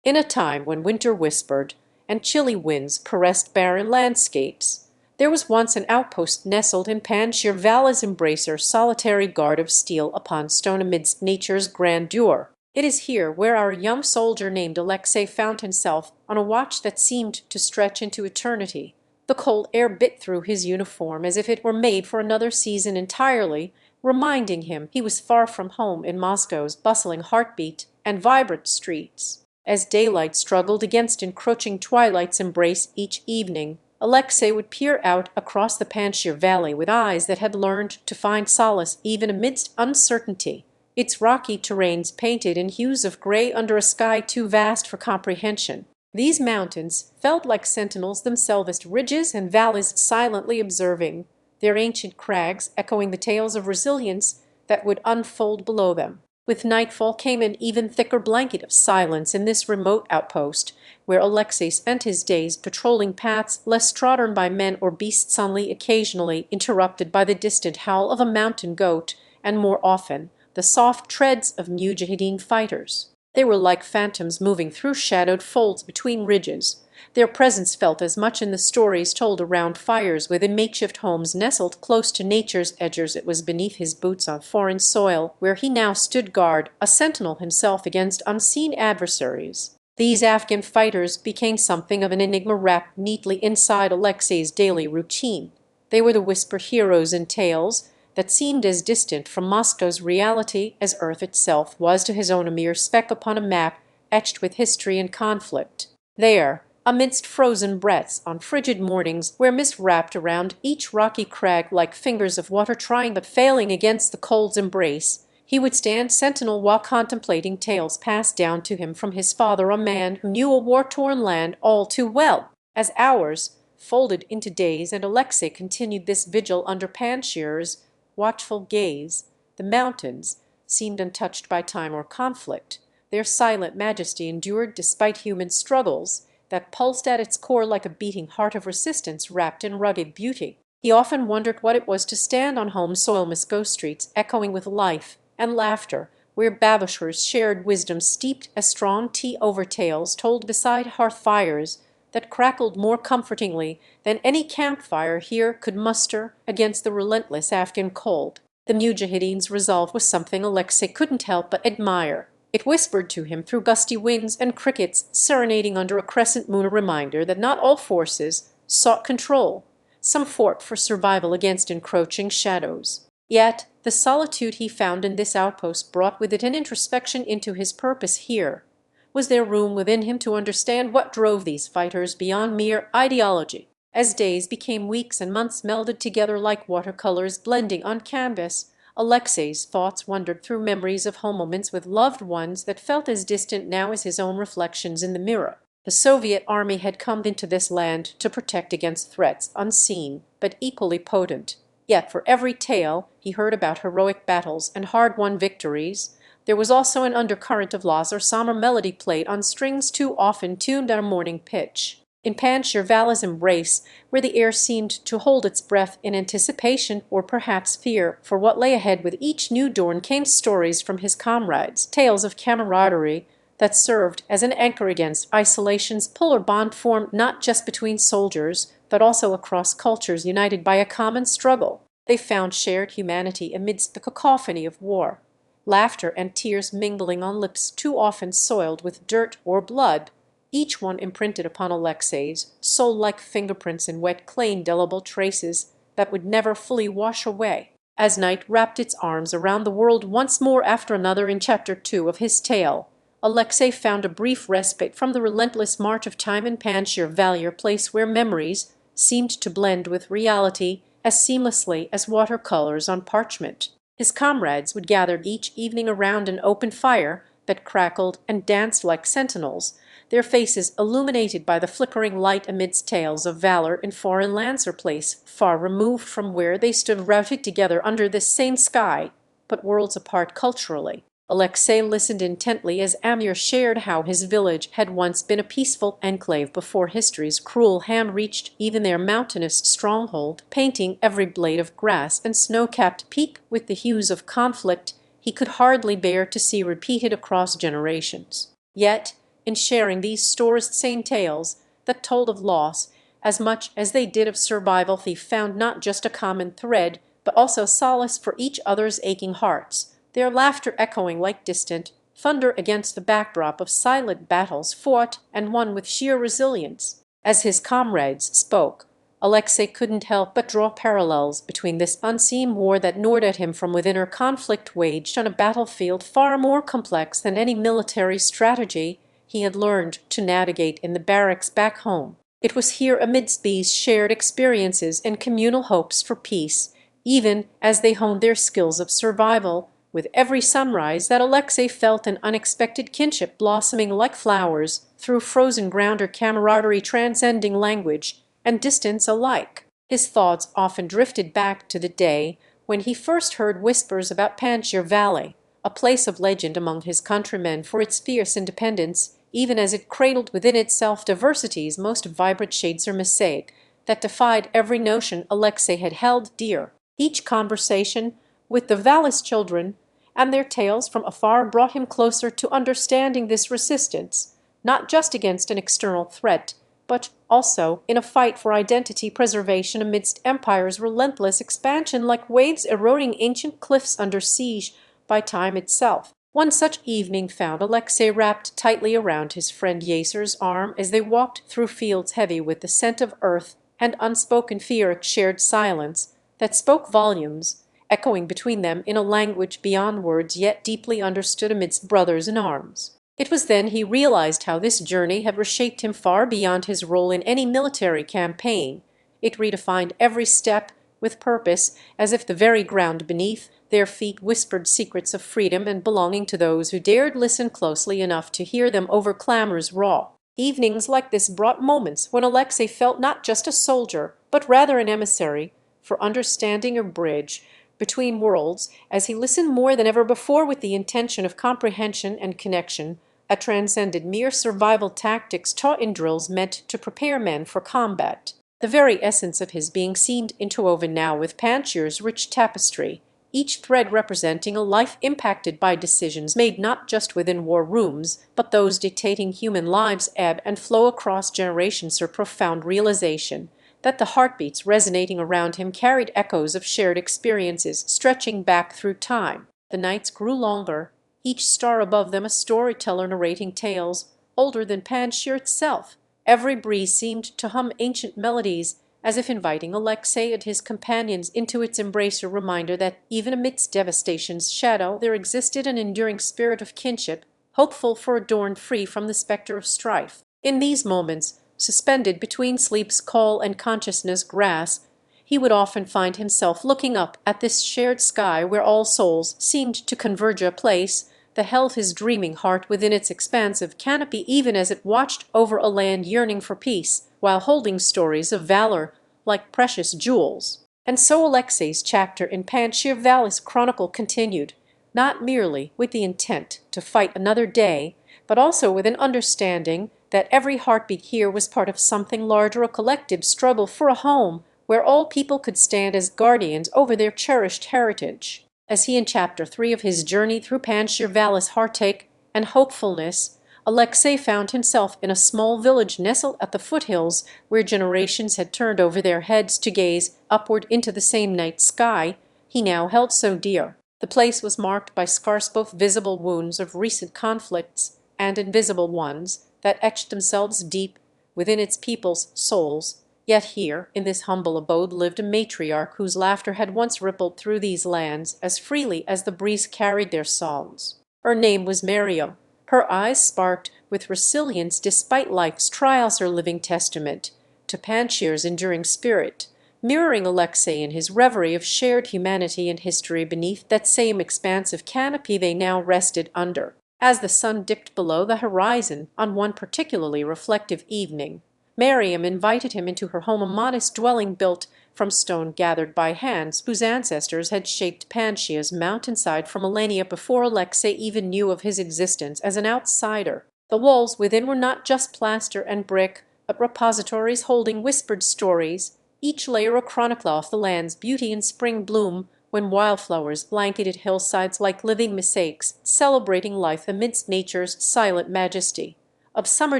In a time when winter whispered and chilly winds caressed barren landscapes, there was once an outpost nestled in Panjshir Valley's embracer, solitary guard of steel upon stone amidst nature's grandeur. It is here where our young soldier named Alexei found himself on a watch that seemed to stretch into eternity. The cold air bit through his uniform as if it were made for another season entirely, reminding him he was far from home in Moscow's bustling heartbeat and vibrant streets. As daylight struggled against encroaching twilight's embrace each evening, Alexei would peer out across the Panjshir Valley with eyes that had learned to find solace even amidst uncertainty, its rocky terrains painted in hues of gray under a sky too vast for comprehension. These mountains felt like sentinels themselves, ridges and valleys silently observing, their ancient crags echoing the tales of resilience that would unfold below them. With nightfall came an even thicker blanket of silence in this remote outpost, where Alexei spent his days patrolling paths less trodden by men or beasts, only occasionally interrupted by the distant howl of a mountain goat, and more often the soft treads of mujahideen fighters. They were like phantoms moving through shadowed folds between ridges, their presence felt as much in the stories told around fires within makeshift homes nestled close to nature's edge as it was beneath his boots on foreign soil, where he now stood guard, a sentinel himself against unseen adversaries. These Afghan fighters became something of an enigma wrapped neatly inside Alexei's daily routine. They were the whisper heroes in tales that seemed as distant from Moscow's reality as Earth itself was to his own, a mere speck upon a map etched with history and conflict. There, amidst frozen breaths, on frigid mornings where mist wrapped around each rocky crag like fingers of water trying but failing against the cold's embrace, he would stand sentinel while contemplating tales passed down to him from his father, a man who knew a war-torn land all too well. As hours folded into days and Alexei continued this vigil under Panjshir's watchful gaze, the mountains seemed untouched by time or conflict. Their silent majesty endured despite human struggles that pulsed at its core like a beating heart of resistance wrapped in rugged beauty. He often wondered what it was to stand on home soil Moscow streets echoing with life and laughter, where babushers shared wisdom steeped as strong tea over tales told beside hearth fires that crackled more comfortingly than any campfire here could muster against the relentless Afghan cold. The mujahideen's resolve was something Alexei couldn't help but admire. It whispered to him through gusty winds and crickets serenading under a crescent moon, a reminder that not all forces sought control. Some fought for survival against encroaching shadows. Yet the solitude he found in this outpost brought with it an introspection into his purpose here. Was there room within him to understand what drove these fighters beyond mere ideology? As days became weeks and months melded together like watercolors blending on canvas, Alexei's thoughts wandered through memories of home moments with loved ones that felt as distant now as his own reflections in the mirror. The Soviet army had come into this land to protect against threats unseen but equally potent. Yet for every tale he heard about heroic battles and hard-won victories, there was also an undercurrent of loss or somber melody played on strings too often tuned at a morning pitch. In Panjshir Valley's embrace, where the air seemed to hold its breath in anticipation or perhaps fear for what lay ahead with each new dawn, came stories from his comrades, tales of camaraderie that served as an anchor against isolation's pull or bond formed not just between soldiers, but also across cultures united by a common struggle. They found shared humanity amidst the cacophony of war, laughter and tears mingling on lips too often soiled with dirt or blood, each one imprinted upon Alexei's soul like fingerprints in wet clay, indelible traces that would never fully wash away. As night wrapped its arms around the world once more after another in Chapter 2 of his tale, Alexei found a brief respite from the relentless march of time in Panjshir Valley, a place where memories seemed to blend with reality as seamlessly as watercolors on parchment. His comrades would gather each evening around an open fire that crackled and danced like sentinels, their faces illuminated by the flickering light amidst tales of valor in foreign lands or place far removed from where they stood routed together under this same sky, but worlds apart culturally. Alexei listened intently as Amir shared how his village had once been a peaceful enclave before history's cruel hand reached even their mountainous stronghold, painting every blade of grass and snow-capped peak with the hues of conflict he could hardly bear to see repeated across generations. Yet in sharing these stories tales that told of loss as much as they did of survival. They found not just a common thread, but also solace for each other's aching hearts, their laughter echoing like distant thunder against the backdrop of silent battles fought and won with sheer resilience. As his comrades spoke, Alexei couldn't help but draw parallels between this unseen war that gnawed at him from within her conflict waged on a battlefield far more complex than any military strategy he had learned to navigate in the barracks back home. It was here, amidst these shared experiences and communal hopes for peace, even as they honed their skills of survival, with every sunrise, that Alexei felt an unexpected kinship blossoming like flowers through frozen ground, or camaraderie transcending language and distance alike. His thoughts often drifted back to the day when he first heard whispers about Panjshir Valley, a place of legend among his countrymen for its fierce independence, even as it cradled within itself diversity's most vibrant shades or mosaic that defied every notion Alexei had held dear. Each conversation with the Valley's children and their tales from afar brought him closer to understanding this resistance, not just against an external threat, but also in a fight for identity preservation amidst empire's relentless expansion, like waves eroding ancient cliffs under siege by time itself. One such evening found Alexei wrapped tightly around his friend Yacer's arm as they walked through fields heavy with the scent of earth and unspoken fear, a shared silence that spoke volumes, echoing between them in a language beyond words yet deeply understood amidst brothers in arms. It was then he realized how this journey had reshaped him far beyond his role in any military campaign. It redefined every step with purpose, as if the very ground beneath their feet whispered secrets of freedom and belonging to those who dared listen closely enough to hear them over clamors raw. Evenings like this brought moments when Alexei felt not just a soldier, but rather an emissary for understanding, a bridge between worlds, as he listened more than ever before with the intention of comprehension and connection, that transcended mere survival tactics taught in drills meant to prepare men for combat. The very essence of his being seemed interwoven now with Panjshir's rich tapestry, each thread representing a life impacted by decisions made not just within war rooms, but those dictating human lives' ebb and flow across generations. Her profound realization that the heartbeats resonating around him carried echoes of shared experiences stretching back through time. The nights grew longer, each star above them a storyteller narrating tales older than Panjshir itself. Every breeze seemed to hum ancient melodies, as if inviting Alexei and his companions into its embrace, a reminder that even amidst devastation's shadow there existed an enduring spirit of kinship, hopeful for a dawn free from the specter of strife. In these moments, suspended between sleep's call and consciousness' grasp, he would often find himself looking up at this shared sky where all souls seemed to converge, a place that held his dreaming heart within its expansive canopy, even as it watched over a land yearning for peace, while holding stories of valor like precious jewels. And so Alexei's chapter in Panjshir Valley's chronicle continued, not merely with the intent to fight another day, but also with an understanding that every heartbeat here was part of something larger, a collective struggle for a home where all people could stand as guardians over their cherished heritage. As he in Chapter 3 of his journey through Panjshir Valley's heartache and hopefulness, Alexei found himself in a small village nestled at the foothills where generations had turned over their heads to gaze upward into the same night sky he now held so dear. The place was marked by scars, both visible wounds of recent conflicts and invisible ones that etched themselves deep within its people's souls. Yet here, in this humble abode, lived a matriarch whose laughter had once rippled through these lands as freely as the breeze carried their songs. Her name was Miriam. Her eyes sparked with resilience despite life's trials, her living testament to Panjshir's enduring spirit, mirroring Alexei in his reverie of shared humanity and history beneath that same expansive canopy they now rested under. As the sun dipped below the horizon on one particularly reflective evening, Miriam invited him into her home, a modest dwelling built from stone gathered by hands whose ancestors had shaped Panjshir's mountainside for millennia before Alexei even knew of his existence as an outsider. The walls within were not just plaster and brick, but repositories holding whispered stories, each layer a chronicle of the land's beauty in spring bloom, when wildflowers blanketed hillsides like living mosaics, celebrating life amidst nature's silent majesty. of summer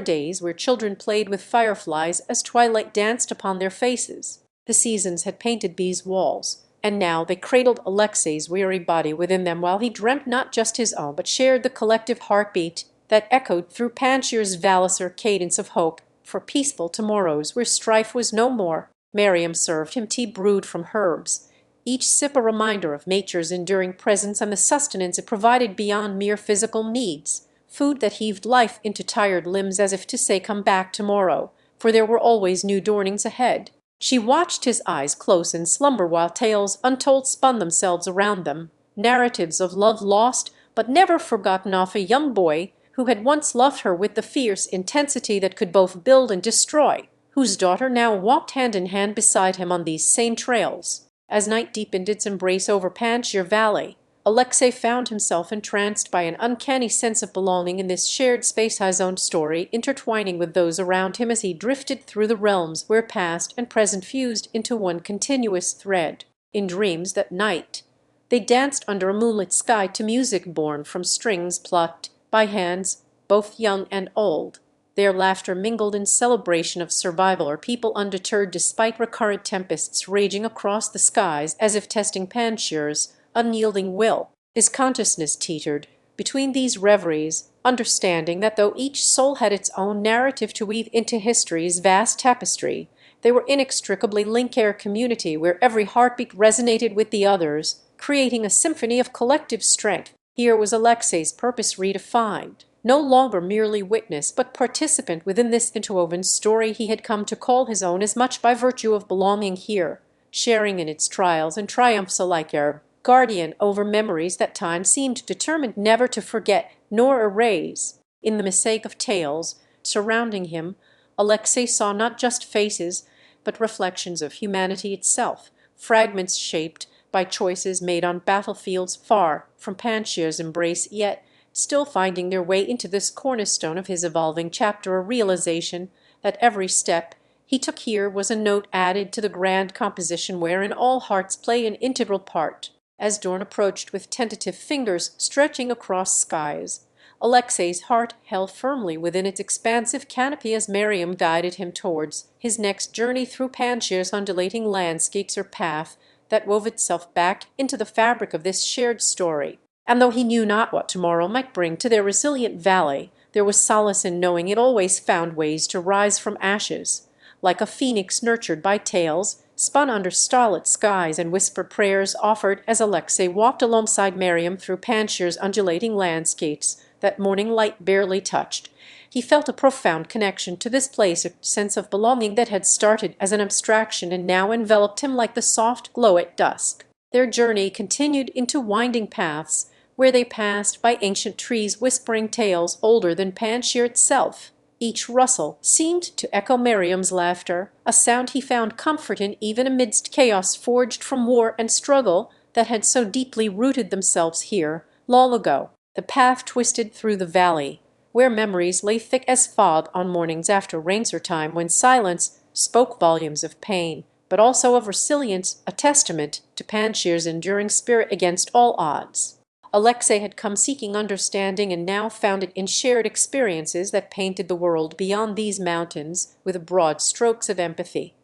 days where children played with fireflies as twilight danced upon their faces. The seasons had painted these walls, and now they cradled Alexei's weary body within them while he dreamt not just his own but shared the collective heartbeat that echoed through Panjshir's Valisur cadence of hope for peaceful tomorrows where strife was no more. Miriam served him tea brewed from herbs, each sip a reminder of nature's enduring presence and the sustenance it provided beyond mere physical needs, food that heaved life into tired limbs as if to say, "Come back tomorrow," for there were always new dawnings ahead. She watched his eyes close in slumber while tales untold spun themselves around them, narratives of love lost but never forgotten of a young boy who had once loved her with the fierce intensity that could both build and destroy, whose daughter now walked hand in hand beside him on these same trails. As night deepened its embrace over Panjshir Valley, Alexei found himself entranced by an uncanny sense of belonging in this shared space, his own story intertwining with those around him as he drifted through the realms where past and present fused into one continuous thread. In dreams that night, they danced under a moonlit sky to music born from strings plucked by hands both young and old. Their laughter mingled in celebration of survival or people undeterred despite recurrent tempests raging across the skies as if testing Panjshir's unyielding will. His consciousness teetered between these reveries, understanding that though each soul had its own narrative to weave into history's vast tapestry, they were inextricably linked a community where every heartbeat resonated with the others, creating a symphony of collective strength. Here was Alexei's purpose redefined. No longer merely witness, but participant within this interwoven story he had come to call his own as much by virtue of belonging here, sharing in its trials and triumphs alike, a guardian over memories that time seemed determined never to forget nor erase. In the mosaic of tales surrounding him, Alexei saw not just faces, but reflections of humanity itself, fragments shaped by choices made on battlefields far from Panjshir's embrace, yet still finding their way into this cornerstone of his evolving chapter, a realization that every step he took here was a note added to the grand composition wherein all hearts play an integral part. As dawn approached with tentative fingers stretching across skies, Alexei's heart held firmly within its expansive canopy as Miriam guided him towards his next journey through Panjshir's undulating landscapes, or path that wove itself back into the fabric of this shared story. And though he knew not what tomorrow might bring to their resilient valley, there was solace in knowing it always found ways to rise from ashes, like a phoenix nurtured by tales spun under starlit skies and whispered prayers offered as Alexei walked alongside Miriam through Panjshir's undulating landscapes that morning light barely touched. He felt a profound connection to this place, a sense of belonging that had started as an abstraction and now enveloped him like the soft glow at dusk. Their journey continued into winding paths, where they passed by ancient trees whispering tales older than Panjshir itself. Each rustle seemed to echo Miriam's laughter, a sound he found comfort in even amidst chaos forged from war and struggle that had so deeply rooted themselves here long ago. The path twisted through the valley, where memories lay thick as fog on mornings after rainser time when silence spoke volumes of pain, but also of resilience, a testament to Panjshir's enduring spirit against all odds. Alexei had come seeking understanding and now found it in shared experiences that painted the world beyond these mountains with broad strokes of empathy.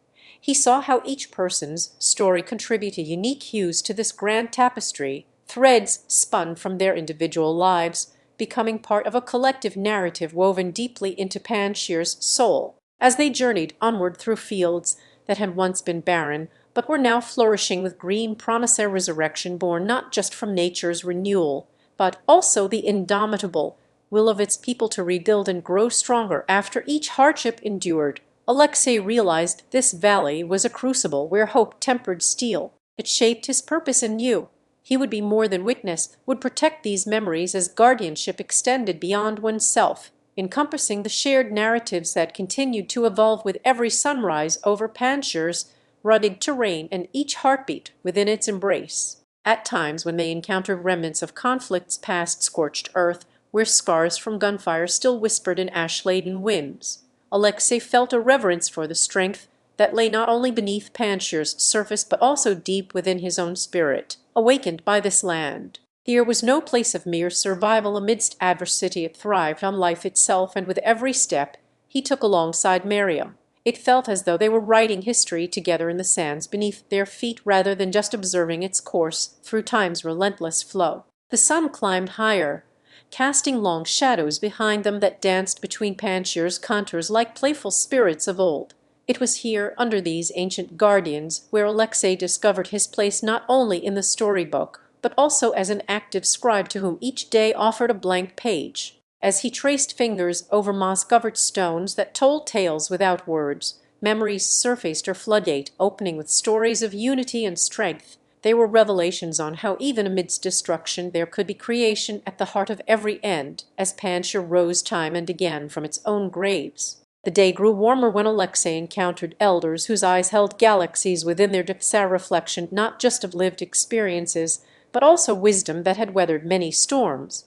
He saw how each person's story contributed unique hues to this grand tapestry, threads spun from their individual lives, becoming part of a collective narrative woven deeply into Panjshir's soul. As they journeyed onward through fields that had once been barren, but were now flourishing with green promise of resurrection born not just from nature's renewal, but also the indomitable will of its people to rebuild and grow stronger after each hardship endured. Alexei realized this valley was a crucible where hope tempered steel. It shaped his purpose anew. He would be more than witness, would protect these memories as guardianship extended beyond oneself, encompassing the shared narratives that continued to evolve with every sunrise over Panjshir's rugged terrain and each heartbeat within its embrace. At times, when they encountered remnants of conflicts past scorched earth, where scars from gunfire still whispered in ash-laden winds, Alexei felt a reverence for the strength that lay not only beneath Panjshir's surface but also deep within his own spirit, awakened by this land. Here was no place of mere survival amidst adversity. It thrived on life itself, and with every step he took alongside Miriam, it felt as though they were writing history together in the sands beneath their feet rather than just observing its course through time's relentless flow. The sun climbed higher, casting long shadows behind them that danced between Panjshir's contours like playful spirits of old. It was here, under these ancient guardians, where Alexei discovered his place not only in the storybook, but also as an active scribe to whom each day offered a blank page. As he traced fingers over moss-covered stones that told tales without words, memories surfaced her floodgate, opening with stories of unity and strength. They were revelations on how even amidst destruction there could be creation at the heart of every end, as Panjshir rose time and again from its own graves. The day grew warmer when Alexei encountered elders whose eyes held galaxies within their depths, a reflection not just of lived experiences, but also wisdom that had weathered many storms.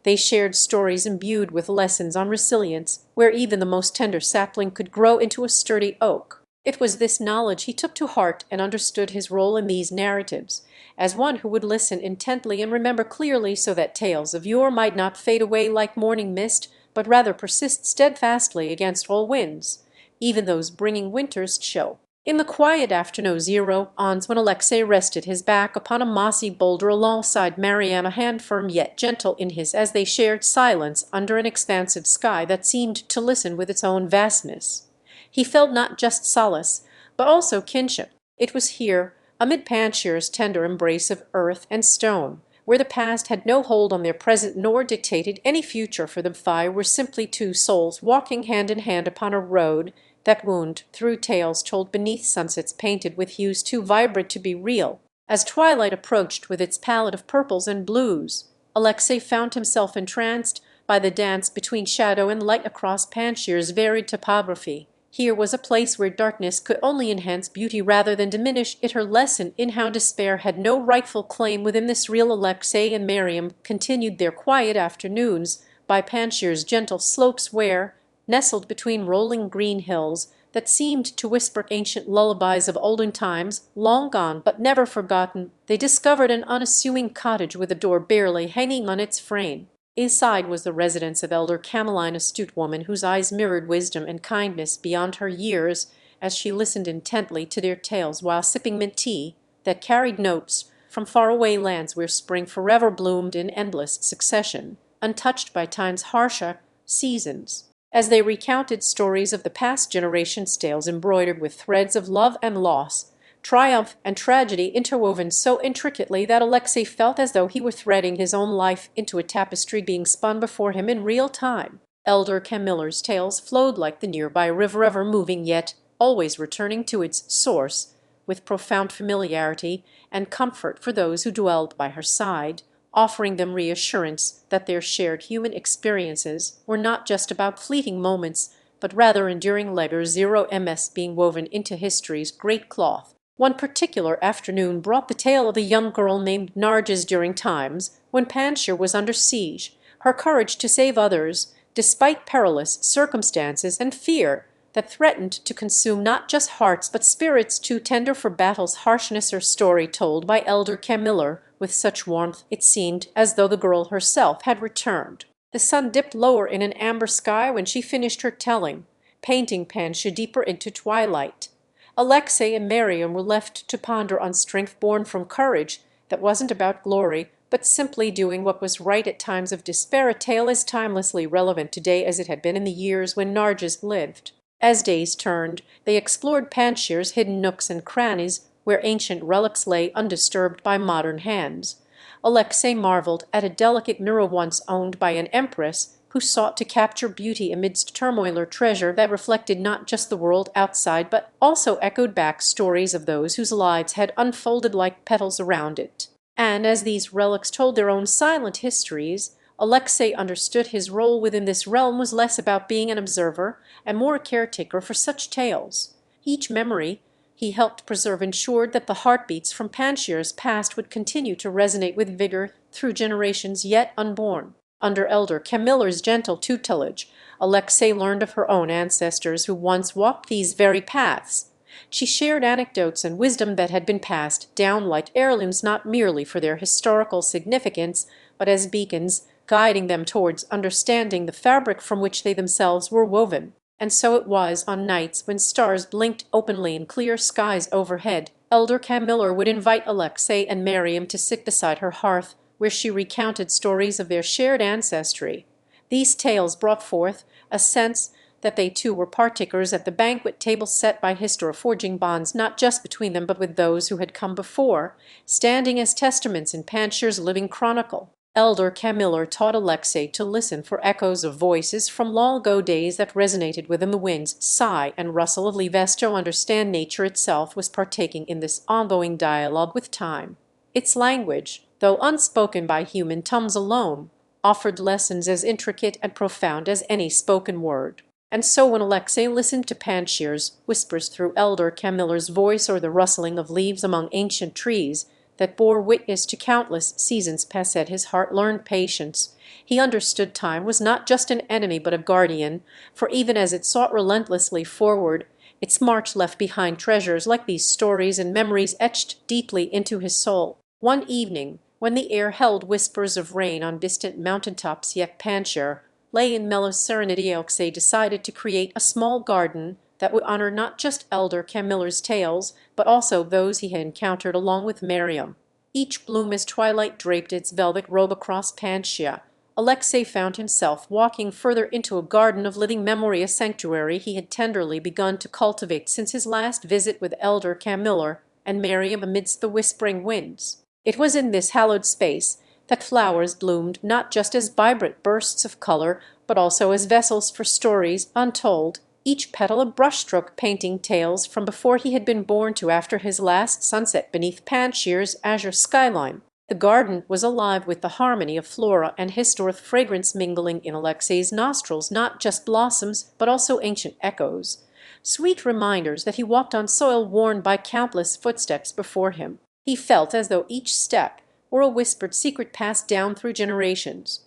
They shared stories imbued with lessons on resilience, where even the most tender sapling could grow into a sturdy oak. It was this knowledge he took to heart and understood his role in these narratives, as one who would listen intently and remember clearly so that tales of yore might not fade away like morning mist, but rather persist steadfastly against all winds, even those bringing winter's chill. In the quiet afternoon 0 when Alexei rested his back upon a mossy boulder alongside Mariam, a hand firm yet gentle in his, as they shared silence under an expansive sky that seemed to listen with its own vastness, he felt not just solace, but also kinship. It was here, amid Panjshir's tender embrace of earth and stone, where the past had no hold on their present nor dictated any future for them. Five were simply two souls walking hand in hand upon a road that wound through tales told beneath sunsets painted with hues too vibrant to be real. As twilight approached with its palette of purples and blues, Alexei found himself entranced by the dance between shadow and light across Panjshir's varied topography. Here was a place where darkness could only enhance beauty rather than diminish it, her lesson in how despair had no rightful claim within this real. Alexei and Miriam continued their quiet afternoons by Panjshir's gentle slopes where, nestled between rolling green hills that seemed to whisper ancient lullabies of olden times, long gone but never forgotten, they discovered an unassuming cottage with a door barely hanging on its frame. Inside was the residence of elder Cameline, astute woman whose eyes mirrored wisdom and kindness beyond her years as she listened intently to their tales while sipping mint tea that carried notes from faraway lands where spring forever bloomed in endless succession, untouched by time's harsher seasons. As they recounted stories of the past generation's tales embroidered with threads of love and loss, triumph and tragedy interwoven so intricately that Alexei felt as though he were threading his own life into a tapestry being spun before him in real time. Elder Camiller's tales flowed like the nearby river, ever moving yet always returning to its source, with profound familiarity and comfort for those who dwelled by her side, offering them reassurance that their shared human experiences were not just about fleeting moments, but rather enduring layers. 0 being woven into history's great cloth. One particular afternoon brought the tale of a young girl named Narges during times when Panjshir was under siege. Her courage to save others, despite perilous circumstances and fear that threatened to consume not just hearts but spirits too tender for battle's harshness. Her story told by Elder Camiller with such warmth it seemed as though the girl herself had returned. The sun dipped lower in an amber sky when she finished her telling, painting Panjshir deeper into twilight. Alexei and Miriam were left to ponder on strength born from courage that wasn't about glory, but simply doing what was right at times of despair, a tale as timelessly relevant today as it had been in the years when Narges lived. As days turned, they explored Panjshir's hidden nooks and crannies where ancient relics lay undisturbed by modern hands. Alexei marveled at a delicate mirror once owned by an empress who sought to capture beauty amidst turmoil, or treasure that reflected not just the world outside but also echoed back stories of those whose lives had unfolded like petals around it. And as these relics told their own silent histories, Alexei understood his role within this realm was less about being an observer and more a caretaker for such tales. Each memory he helped preserve ensured that the heartbeats from Panjshir's past would continue to resonate with vigor through generations yet unborn. Under Elder Camiller's gentle tutelage, Alexei learned of her own ancestors who once walked these very paths, She shared anecdotes and wisdom that had been passed down like heirlooms, not merely for their historical significance, but as beacons guiding them towards understanding the fabric from which they themselves were woven. And so it was on nights when stars blinked openly in clear skies overhead, Elder Camiller would invite Alexei and Miriam to sit beside her hearth, where she recounted stories of their shared ancestry. These tales brought forth a sense that they too were partakers at the banquet table set by history, forging bonds not just between them but with those who had come before, standing as testaments in Panjshir's living chronicle. Elder Camiller taught Alexei to listen for echoes of voices from long-ago days that resonated within the wind's sigh and rustle of leaves. To understand nature itself was partaking in this ongoing dialogue with time. Its language, though unspoken by human tongues alone, offered lessons as intricate and profound as any spoken word. And so when Alexei listened to Panjshir's whispers through Elder Camiller's voice, or the rustling of leaves among ancient trees that bore witness to countless seasons passed, his heart learned patience. He understood time was not just an enemy but a guardian, for even as it sought relentlessly forward, its march left behind treasures like these stories and memories etched deeply into his soul. One evening, when the air held whispers of rain on distant mountaintops, yet Panjshir lay in mellow serenity, Alexei decided to create a small garden that would honor not just Elder Camiller's tales, but also those he had encountered along with Miriam. Each bloom as twilight draped its velvet robe across Panjshir, Alexei found himself walking further into a garden of living memory, a sanctuary he had tenderly begun to cultivate since his last visit with Elder Camiller and Miriam amidst the whispering winds. It was in this hallowed space that flowers bloomed not just as vibrant bursts of color, but also as vessels for stories untold, each petal a brushstroke painting tales from before he had been born to after his last sunset beneath Panjshir's azure skyline. The garden was alive with the harmony of flora and history, fragrance mingling in Alexei's nostrils, not just blossoms, but also ancient echoes, sweet reminders that he walked on soil worn by countless footsteps before him. He felt as though each step were a whispered secret passed down through generations.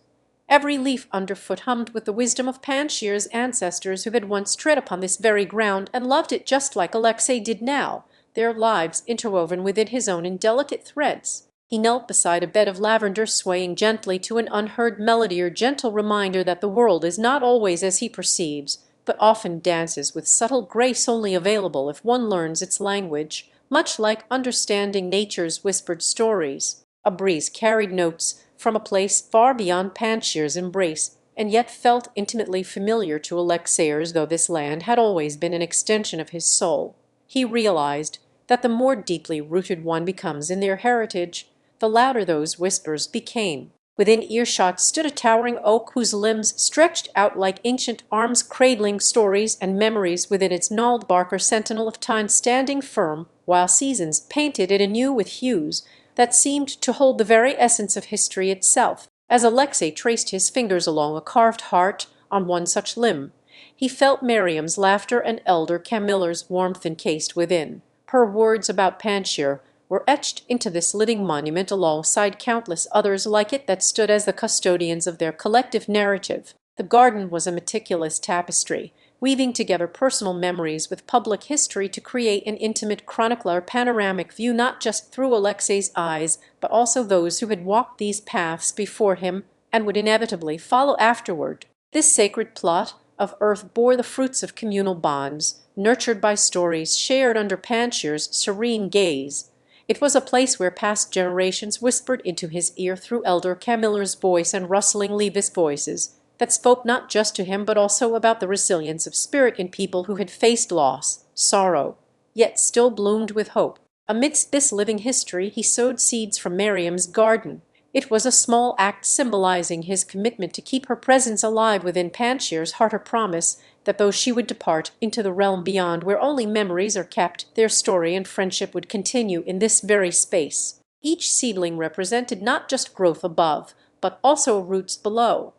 Every leaf underfoot hummed with the wisdom of Panjshir's ancestors who had once tread upon this very ground and loved it just like Alexei did now, their lives interwoven within his own in delicate threads. He knelt beside a bed of lavender, swaying gently to an unheard melody, or gentle reminder that the world is not always as he perceives, but often dances with subtle grace only available if one learns its language, much like understanding nature's whispered stories. A breeze carried notes from a place far beyond Panjshir's embrace, and yet felt intimately familiar to Alexei, as though this land had always been an extension of his soul. He realized that the more deeply rooted one becomes in their heritage, the louder those whispers became. Within earshot stood a towering oak whose limbs stretched out like ancient arms, cradling stories and memories within its gnarled bark, or sentinel of time standing firm, while seasons painted it anew with hues that seemed to hold the very essence of history itself. As Alexei traced his fingers along a carved heart on one such limb, he felt Miriam's laughter and Elder Camiller's warmth encased within. Her words about Panjshir were etched into this living monument alongside countless others like it that stood as the custodians of their collective narrative. The garden was a meticulous tapestry, weaving together personal memories with public history to create an intimate chronicler panoramic view not just through Alexei's eyes, but also those who had walked these paths before him and would inevitably follow afterward. This sacred plot of earth bore the fruits of communal bonds, nurtured by stories shared under Panjshir's serene gaze. It was a place where past generations whispered into his ear through Elder Camiller's voice and rustling leaves voices that spoke not just to him but also about the resilience of spirit in people who had faced loss, sorrow, yet still bloomed with hope. Amidst this living history he sowed seeds from Miriam's garden. It was a small act symbolizing his commitment to keep her presence alive within Panjshir's heart, a promise that though she would depart into the realm beyond where only memories are kept, their story and friendship would continue in this very space. Each seedling represented not just growth above, but also roots below.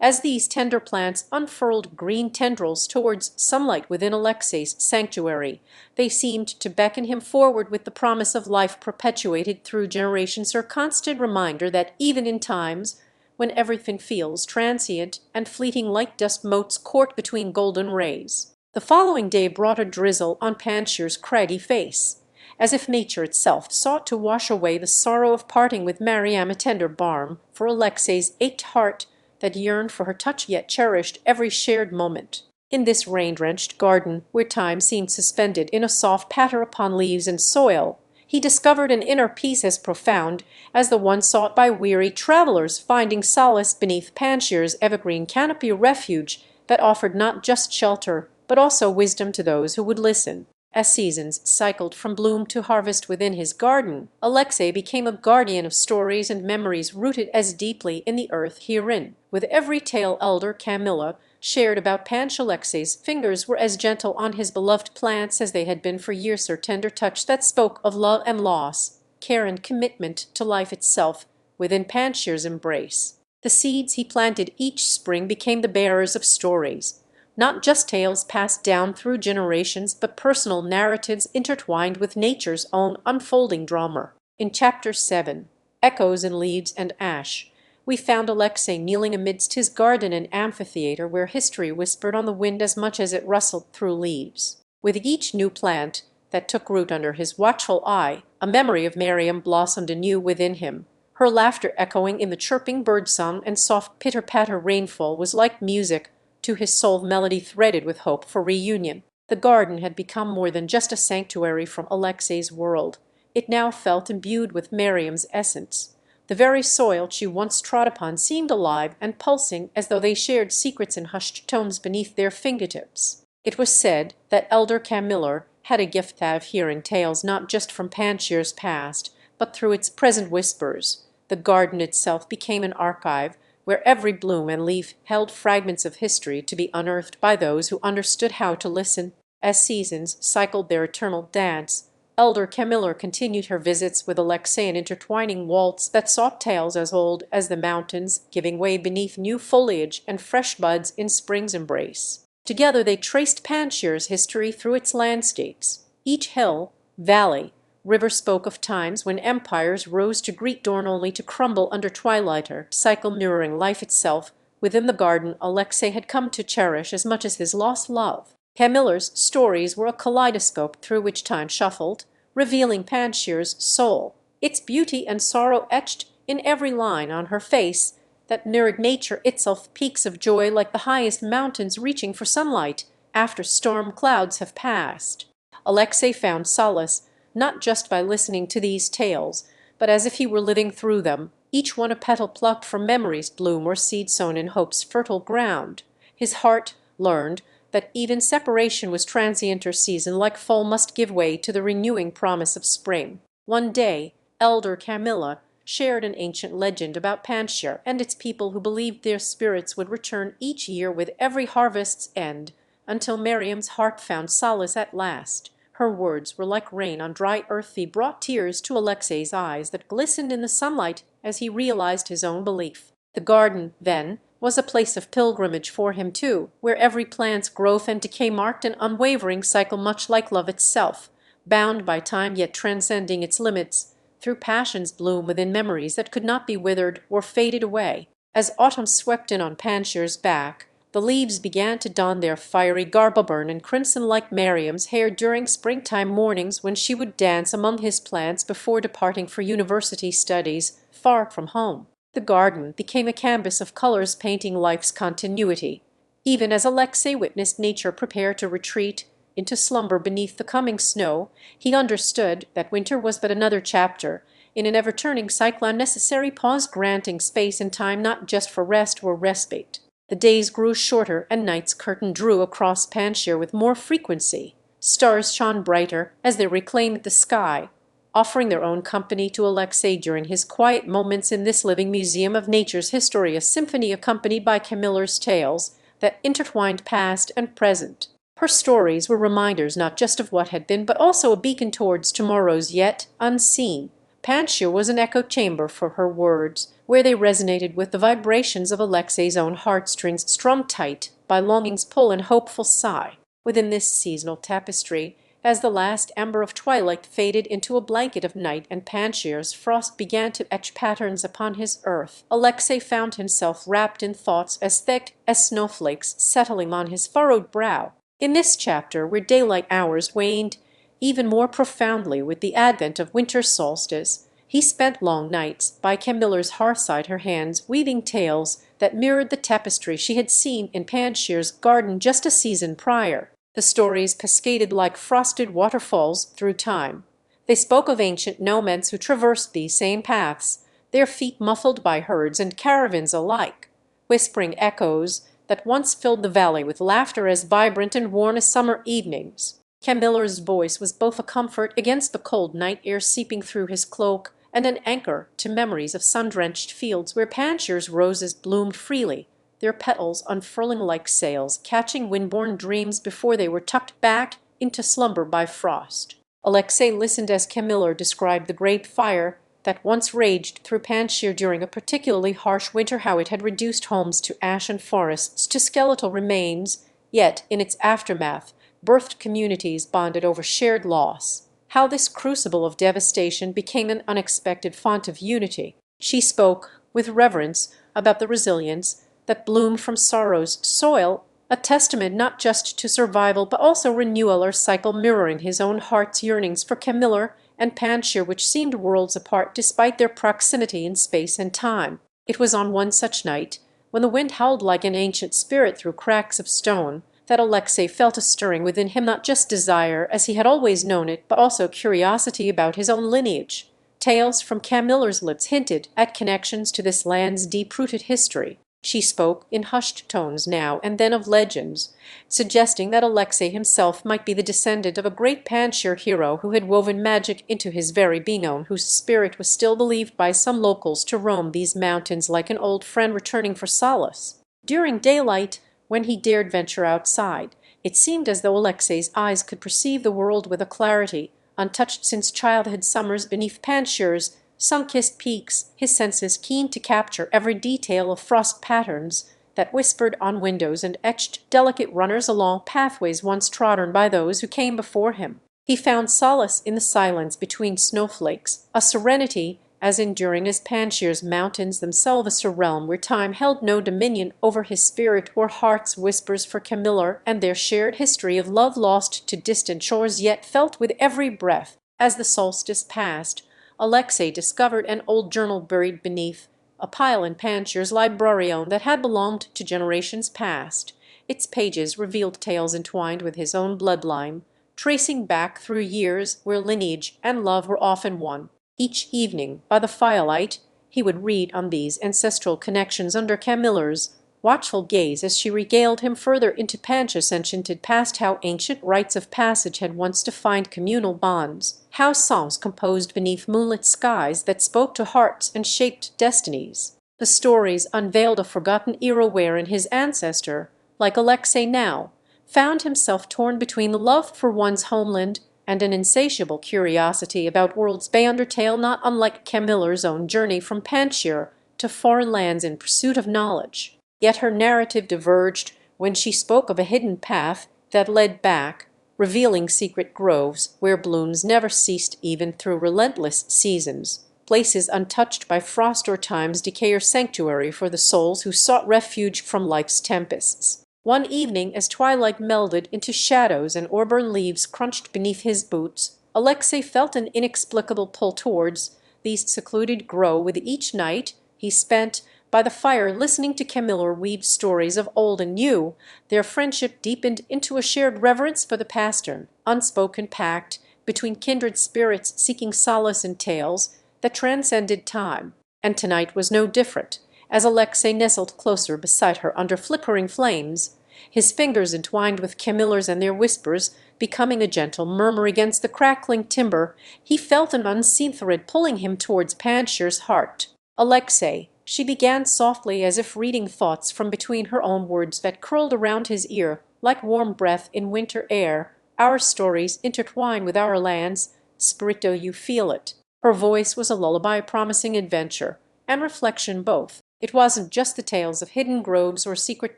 As these tender plants unfurled green tendrils towards sunlight within Alexei's sanctuary, they seemed to beckon him forward with the promise of life perpetuated through generations, her constant reminder that even in times when everything feels transient and fleeting, light dust motes court between golden rays. The following day brought a drizzle on Panjshir's craggy face, as if nature itself sought to wash away the sorrow of parting with Maryam, a tender balm for Alexey's ached heart that yearned for her touch yet cherished every shared moment. In this rain-drenched garden, where time seemed suspended in a soft patter upon leaves and soil, he discovered an inner peace as profound as the one sought by weary travellers finding solace beneath Panjshir's evergreen canopy, a refuge that offered not just shelter, but also wisdom to those who would listen. As seasons cycled from bloom to harvest within his garden, Alexey became a guardian of stories and memories rooted as deeply in the earth herein. With every tale elder Camilla shared about Panjshir, Alexey's fingers were as gentle on his beloved plants as they had been for years, her tender touch that spoke of love and loss, care and commitment to life itself within Panjshir's embrace. The seeds he planted each spring became the bearers of stories, not just tales passed down through generations, but personal narratives intertwined with nature's own unfolding drama. In Chapter 7, Echoes in Leaves and Ash, we found Alexey kneeling amidst his garden and amphitheater where history whispered on the wind as much as it rustled through leaves. With each new plant that took root under his watchful eye, a memory of Miriam blossomed anew within him. Her laughter echoing in the chirping birdsong and soft pitter-patter rainfall was like music to his soul, melody threaded with hope for reunion. The garden had become more than just a sanctuary from Alexey's world. It now felt imbued with Miriam's essence. The very soil she once trod upon seemed alive and pulsing as though they shared secrets in hushed tones beneath their fingertips. It was said that Elder Camiller had a gift of hearing tales not just from Panjshir's past, but through its present whispers. The garden itself became an archive where every bloom and leaf held fragments of history to be unearthed by those who understood how to listen. As seasons cycled their eternal dance, Elder Camiller continued her visits with Alexey, an intertwining waltz that sought tales as old as the mountains, giving way beneath new foliage and fresh buds in spring's embrace. Together they traced Panjshir's history through its landscapes. Each hill, valley, river spoke of times when empires rose to greet dawn only to crumble under twilighter cycle mirroring life itself. Within the garden Alexey had come to cherish as much as his lost love. Camiller's stories were a kaleidoscope through which time shuffled, revealing Panjshir's soul, its beauty and sorrow etched in every line on her face that mirrored nature itself, peaks of joy like the highest mountains reaching for sunlight after storm clouds have passed. Alexey found solace not just by listening to these tales, but as if he were living through them, each one a petal plucked from memory's bloom or seed sown in hope's fertile ground. His heart learned that even separation was transient, or season like fall must give way to the renewing promise of spring. One day, Elder Camilla shared an ancient legend about Panjshir and its people who believed their spirits would return each year with every harvest's end, until Miriam's heart found solace at last. Her words were like rain on dry earth. They brought tears to Alexey's eyes that glistened in the sunlight as he realized his own belief. The garden, then, was a place of pilgrimage for him too, where every plant's growth and decay marked an unwavering cycle much like love itself, bound by time yet transcending its limits, through passions bloom within memories that could not be withered or faded away. As autumn swept in on Panjshir's back, the leaves began to don their fiery garb, burn and crimson like Miriam's hair during springtime mornings when she would dance among his plants before departing for university studies far from home. The garden became a canvas of colors painting life's continuity. Even as Alexey witnessed nature prepare to retreat into slumber beneath the coming snow, he understood that winter was but another chapter in an ever-turning cycle, a necessary pause granting space and time not just for rest or respite. The days grew shorter and night's curtain drew across Panjshir with more frequency. Stars shone brighter as they reclaimed the sky, offering their own company to Alexey during his quiet moments in this living museum of nature's history, a symphony accompanied by Camiller's tales that intertwined past and present. Her stories were reminders not just of what had been, but also a beacon towards tomorrow's yet unseen. Panjshir was an echo chamber for her words, where they resonated with the vibrations of Alexey's own heartstrings, strummed tight by longing's pull and hopeful sigh. Within this seasonal tapestry, as the last ember of twilight faded into a blanket of night and Panjshir's frost began to etch patterns upon his earth, Alexey found himself wrapped in thoughts as thick as snowflakes settling on his furrowed brow. In this chapter, where daylight hours waned even more profoundly with the advent of winter solstice, he spent long nights by Camiller's hearthside, her hands weaving tales that mirrored the tapestry she had seen in Panjshir's garden just a season prior. The stories cascaded like frosted waterfalls through time. They spoke of ancient nomads who traversed these same paths, their feet muffled by herds and caravans alike, whispering echoes that once filled the valley with laughter as vibrant and warm as summer evenings. Camiller's voice was both a comfort against the cold night air seeping through his cloak and an anchor to memories of sun-drenched fields where Panjshir's roses bloomed freely, their petals unfurling like sails, catching wind-borne dreams before they were tucked back into slumber by frost. Alexei listened as Camiller described the great fire that once raged through Panjshir during a particularly harsh winter, how it had reduced homes to ash and forests to skeletal remains, yet in its aftermath birthed communities bonded over shared loss. How this crucible of devastation became an unexpected font of unity. She spoke with reverence about the resilience that bloomed from sorrow's soil, a testament not just to survival but also renewal, or cycle mirroring his own heart's yearnings for Camiller and Panjshir, which seemed worlds apart despite their proximity in space and time. It was on one such night, when the wind howled like an ancient spirit through cracks of stone, that Alexei felt a stirring within him, not just desire, as he had always known it, but also curiosity about his own lineage. Tales from Camiller's lips hinted at connections to this land's deep-rooted history. She spoke in hushed tones now and then of legends, suggesting that Alexei himself might be the descendant of a great Panjshir hero who had woven magic into his very being, whose spirit was still believed by some locals to roam these mountains like an old friend returning for solace. During daylight, when he dared venture outside, it seemed as though Alexei's eyes could perceive the world with a clarity untouched since childhood summers beneath Panjshir's sun-kissed peaks, his senses keen to capture every detail of frost patterns that whispered on windows and etched delicate runners along pathways once trodden by those who came before him. He found solace in the silence between snowflakes, a serenity as enduring as Panjshir's mountains themselves, a realm where time held no dominion over his spirit or heart's whispers for Camiller and their shared history of love lost to distant shores yet felt with every breath. As the solstice passed, Alexei discovered an old journal buried beneath a pile in Panjshir's librarion that had belonged to generations past. Its pages revealed tales entwined with his own bloodline, tracing back through years where lineage and love were often one. Each evening, by the firelight, he would read on these ancestral connections under Camiller's watchful gaze as she regaled him further into Panjshir's enchanted past, how ancient rites of passage had once defined communal bonds, how songs composed beneath moonlit skies that spoke to hearts and shaped destinies. The stories unveiled a forgotten era wherein his ancestor, like Alexei now, found himself torn between the love for one's homeland and an insatiable curiosity about worlds beyond, a tale not unlike Camiller's own journey from Panjshir to foreign lands in pursuit of knowledge. Yet her narrative diverged when she spoke of a hidden path that led back, revealing secret groves where blooms never ceased even through relentless seasons, places untouched by frost or time's decay, or sanctuary for the souls who sought refuge from life's tempests. One evening, as twilight melded into shadows and auburn leaves crunched beneath his boots, Alexei felt an inexplicable pull towards these secluded groves. With each night he spent by the fire listening to Camiller weave stories of old and new, their friendship deepened into a shared reverence for the past, an unspoken pact between kindred spirits seeking solace in tales that transcended time. And tonight was no different, as Alexei nestled closer beside her under flickering flames, his fingers entwined with Camiller's and their whispers becoming a gentle murmur against the crackling timber. He felt an unseen thread pulling him towards Panjshir's heart. "Alexei," she began softly, as if reading thoughts from between her own words that curled around his ear like warm breath in winter air, "our stories intertwine with our lands. Spirito, you feel it." Her voice was a lullaby promising adventure and reflection both. It wasn't just the tales of hidden groves or secret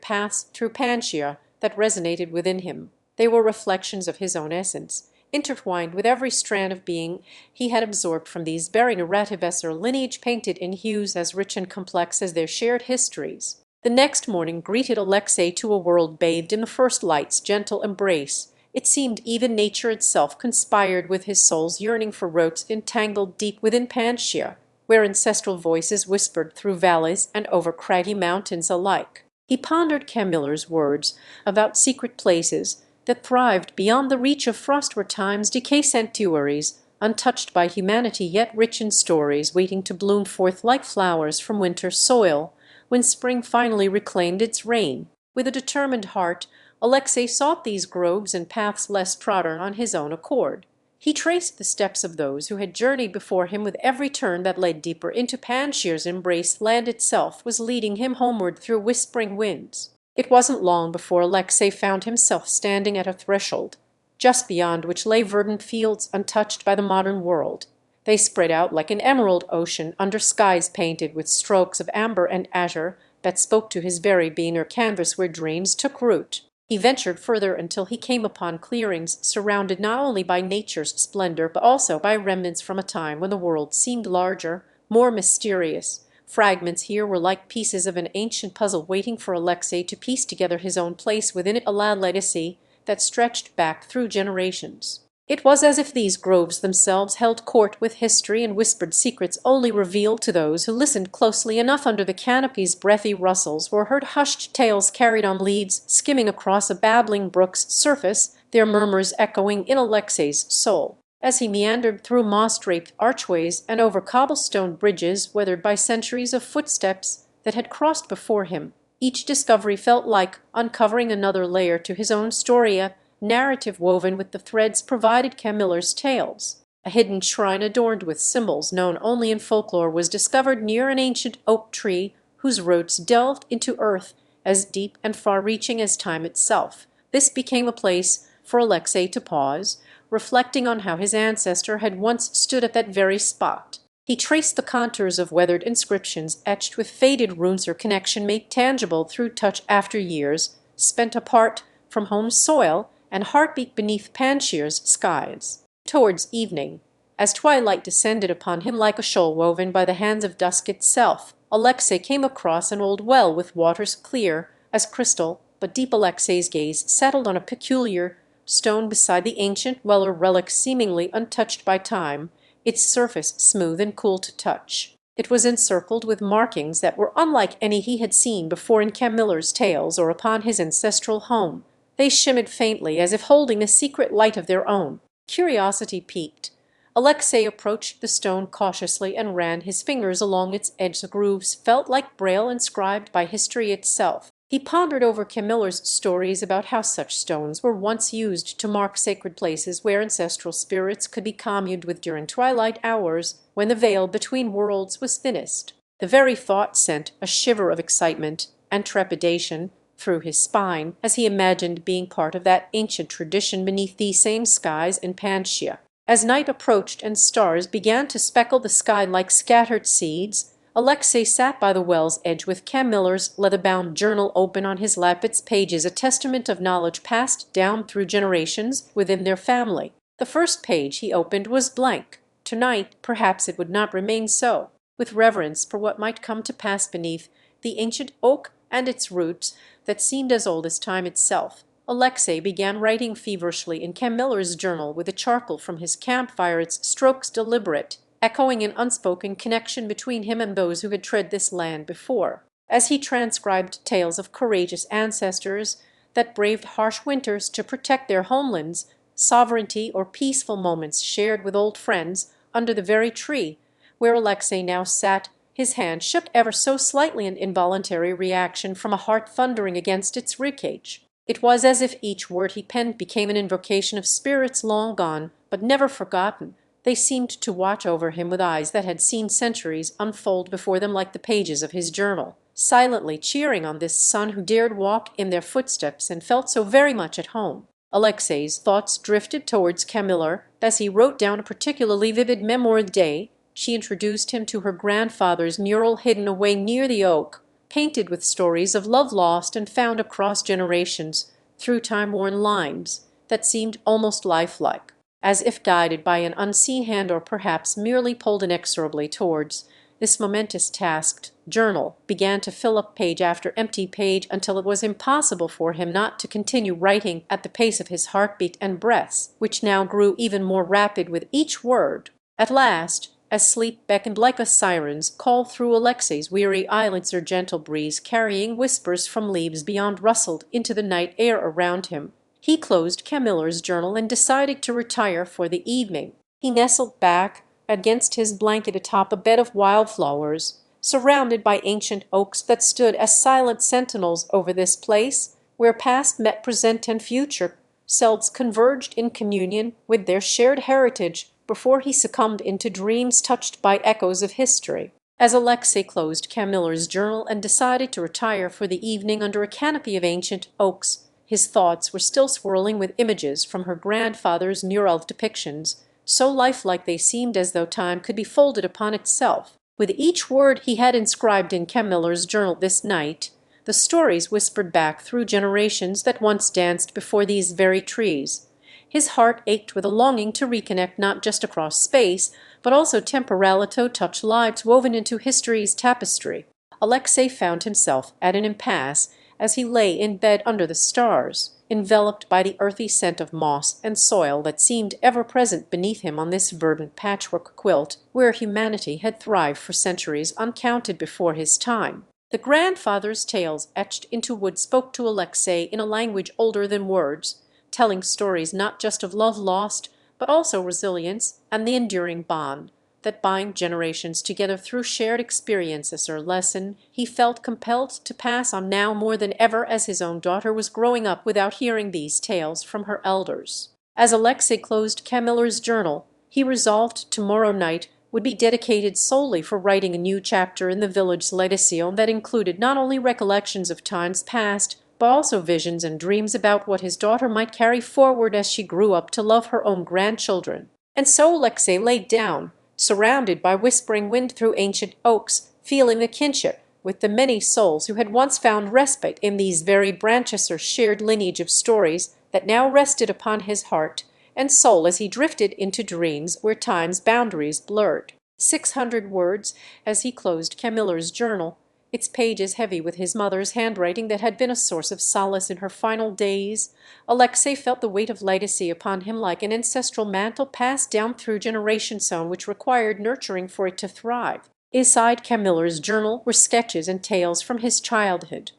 paths through Panjshir that resonated within him. They were reflections of his own essence, intertwined with every strand of being he had absorbed from these very narrative, as their lineage painted in hues as rich and complex as their shared histories. The next morning greeted Alexei to a world bathed in the first light's gentle embrace. It seemed even nature itself conspired with his soul's yearning for roots entangled deep within Panjshir, where ancestral voices whispered through valleys and over craggy mountains alike. He pondered Camiller's words about secret places that thrived beyond the reach of frost where time's decay sanctuaries, untouched by humanity yet rich in stories waiting to bloom forth like flowers from winter's soil, when spring finally reclaimed its reign. With a determined heart, Alexei sought these groves and paths less trodden on his own accord. He traced the steps of those who had journeyed before him with every turn that led deeper into Panjshir's embrace. Land itself was leading him homeward through whispering winds. It wasn't long before Alexei found himself standing at a threshold, just beyond which lay verdant fields untouched by the modern world. They spread out like an emerald ocean under skies painted with strokes of amber and azure that spoke to his very being, or canvas where dreams took root. He ventured further until he came upon clearings surrounded not only by nature's splendor but also by remnants from a time when the world seemed larger, more mysterious. Fragments here were like pieces of an ancient puzzle waiting for Alexei to piece together his own place within it, a legacy that stretched back through generations. It was as if these groves themselves held court with history and whispered secrets only revealed to those who listened closely enough. Under the canopy's breathy rustles were heard hushed tales carried on leads skimming across a babbling brook's surface, their murmurs echoing in Alexei's soul. As he meandered through moss-draped archways and over cobblestone bridges weathered by centuries of footsteps that had crossed before him, each discovery felt like uncovering another layer to his own story, a narrative woven with the threads provided Camiller's tales. A hidden shrine adorned with symbols known only in folklore was discovered near an ancient oak tree whose roots delved into earth as deep and far-reaching as time itself. This became a place for Alexei to pause, reflecting on how his ancestor had once stood at that very spot. He traced the contours of weathered inscriptions etched with faded runes, or connection made tangible through touch after years spent apart from home soil and heartbeat beneath Panjshir's skies. Towards evening, as twilight descended upon him like a shawl woven by the hands of dusk itself, Alexei came across an old well with waters clear as crystal but deep. Alexei's gaze settled on a peculiar stone beside the ancient well, a relic seemingly untouched by time, its surface smooth and cool to touch. It was encircled with markings that were unlike any he had seen before in Camiller's tales or upon his ancestral home. They shimmered faintly as if holding a secret light of their own. Curiosity piqued. Alexei approached the stone cautiously and ran his fingers along its edge. The grooves felt like braille inscribed by history itself. He pondered over Camiller's stories about how such stones were once used to mark sacred places where ancestral spirits could be communed with during twilight hours when the veil between worlds was thinnest. The very thought sent a shiver of excitement and trepidation through his spine as he imagined being part of that ancient tradition beneath these same skies in Panjshir. As night approached and stars began to speckle the sky like scattered seeds, Alexei sat by the well's edge with Camiller's leather-bound journal open on his lap, its pages a testament of knowledge passed down through generations within their family. The first page he opened was blank. Tonight, perhaps it would not remain so. With reverence for what might come to pass beneath the ancient oak and its roots that seemed as old as time itself, Alexei began writing feverishly in Camiller's journal with the charcoal from his campfire, its strokes deliberate, echoing an unspoken connection between him and those who had tread this land before. As he transcribed tales of courageous ancestors that braved harsh winters to protect their homelands, sovereignty, or peaceful moments shared with old friends under the very tree where Alexei now sat, his hand shook ever so slightly, an involuntary reaction from a heart thundering against its ribcage. It was as if each word he penned became an invocation of spirits long gone, but never forgotten. They seemed to watch over him with eyes that had seen centuries unfold before them like the pages of his journal, silently cheering on this son who dared walk in their footsteps and felt so very much at home. Alexei's thoughts drifted towards Camiller as he wrote down a particularly vivid memoir. The day she introduced him to her grandfather's mural hidden away near the oak, painted with stories of love lost and found across generations through time-worn lines that seemed almost lifelike, as if guided by an unseen hand or perhaps merely pulled inexorably towards This momentous tasked journal began to fill up page after empty page until it was impossible for him not to continue writing at the pace of his heartbeat and breaths, which now grew even more rapid with each word. At last, as sleep beckoned like a siren's call through Alexei's weary eyelids, or gentle breeze carrying whispers from leaves beyond rustled into the night air around him, he closed Camiller's journal and decided to retire for the evening. He nestled back against his blanket atop a bed of wildflowers, surrounded by ancient oaks that stood as silent sentinels over this place, where past met present and future selves converged in communion with their shared heritage before he succumbed into dreams touched by echoes of history. As Alexei closed Camiller's journal and decided to retire for the evening under a canopy of ancient oaks, his thoughts were still swirling with images from her grandfather's mural depictions, so lifelike they seemed as though time could be folded upon itself. With each word he had inscribed in Camiller's journal this night, the stories whispered back through generations that once danced before these very trees. His heart ached with a longing to reconnect not just across space, but also temporally to touch lives woven into history's tapestry. Alexei found himself at an impasse as he lay in bed under the stars, enveloped by the earthy scent of moss and soil that seemed ever present beneath him on this verdant patchwork quilt where humanity had thrived for centuries uncounted before his time. The grandfather's tales etched into wood spoke to Alexei in a language older than words, telling stories not just of love lost, but also resilience and the enduring bond that bind generations together through shared experiences, or lesson he felt compelled to pass on now more than ever as his own daughter was growing up without hearing these tales from her elders. As Alexei closed Camiller's journal, he resolved tomorrow night would be dedicated solely for writing a new chapter in the village legacy that included not only recollections of times past, but also visions and dreams about what his daughter might carry forward as she grew up to love her own grandchildren. And so Alexei lay down, surrounded by whispering wind through ancient oaks, feeling the kinship with the many souls who had once found respite in these very branches or shared lineage of stories that now rested upon his heart and soul as he drifted into dreams where time's boundaries blurred. 600 words as he closed Camiller's journal, its pages heavy with his mother's handwriting that had been a source of solace in her final days. Alexei felt the weight of legacy upon him like an ancestral mantle passed down through generations, which required nurturing for it to thrive. Inside Camiller's journal were sketches and tales from his childhood.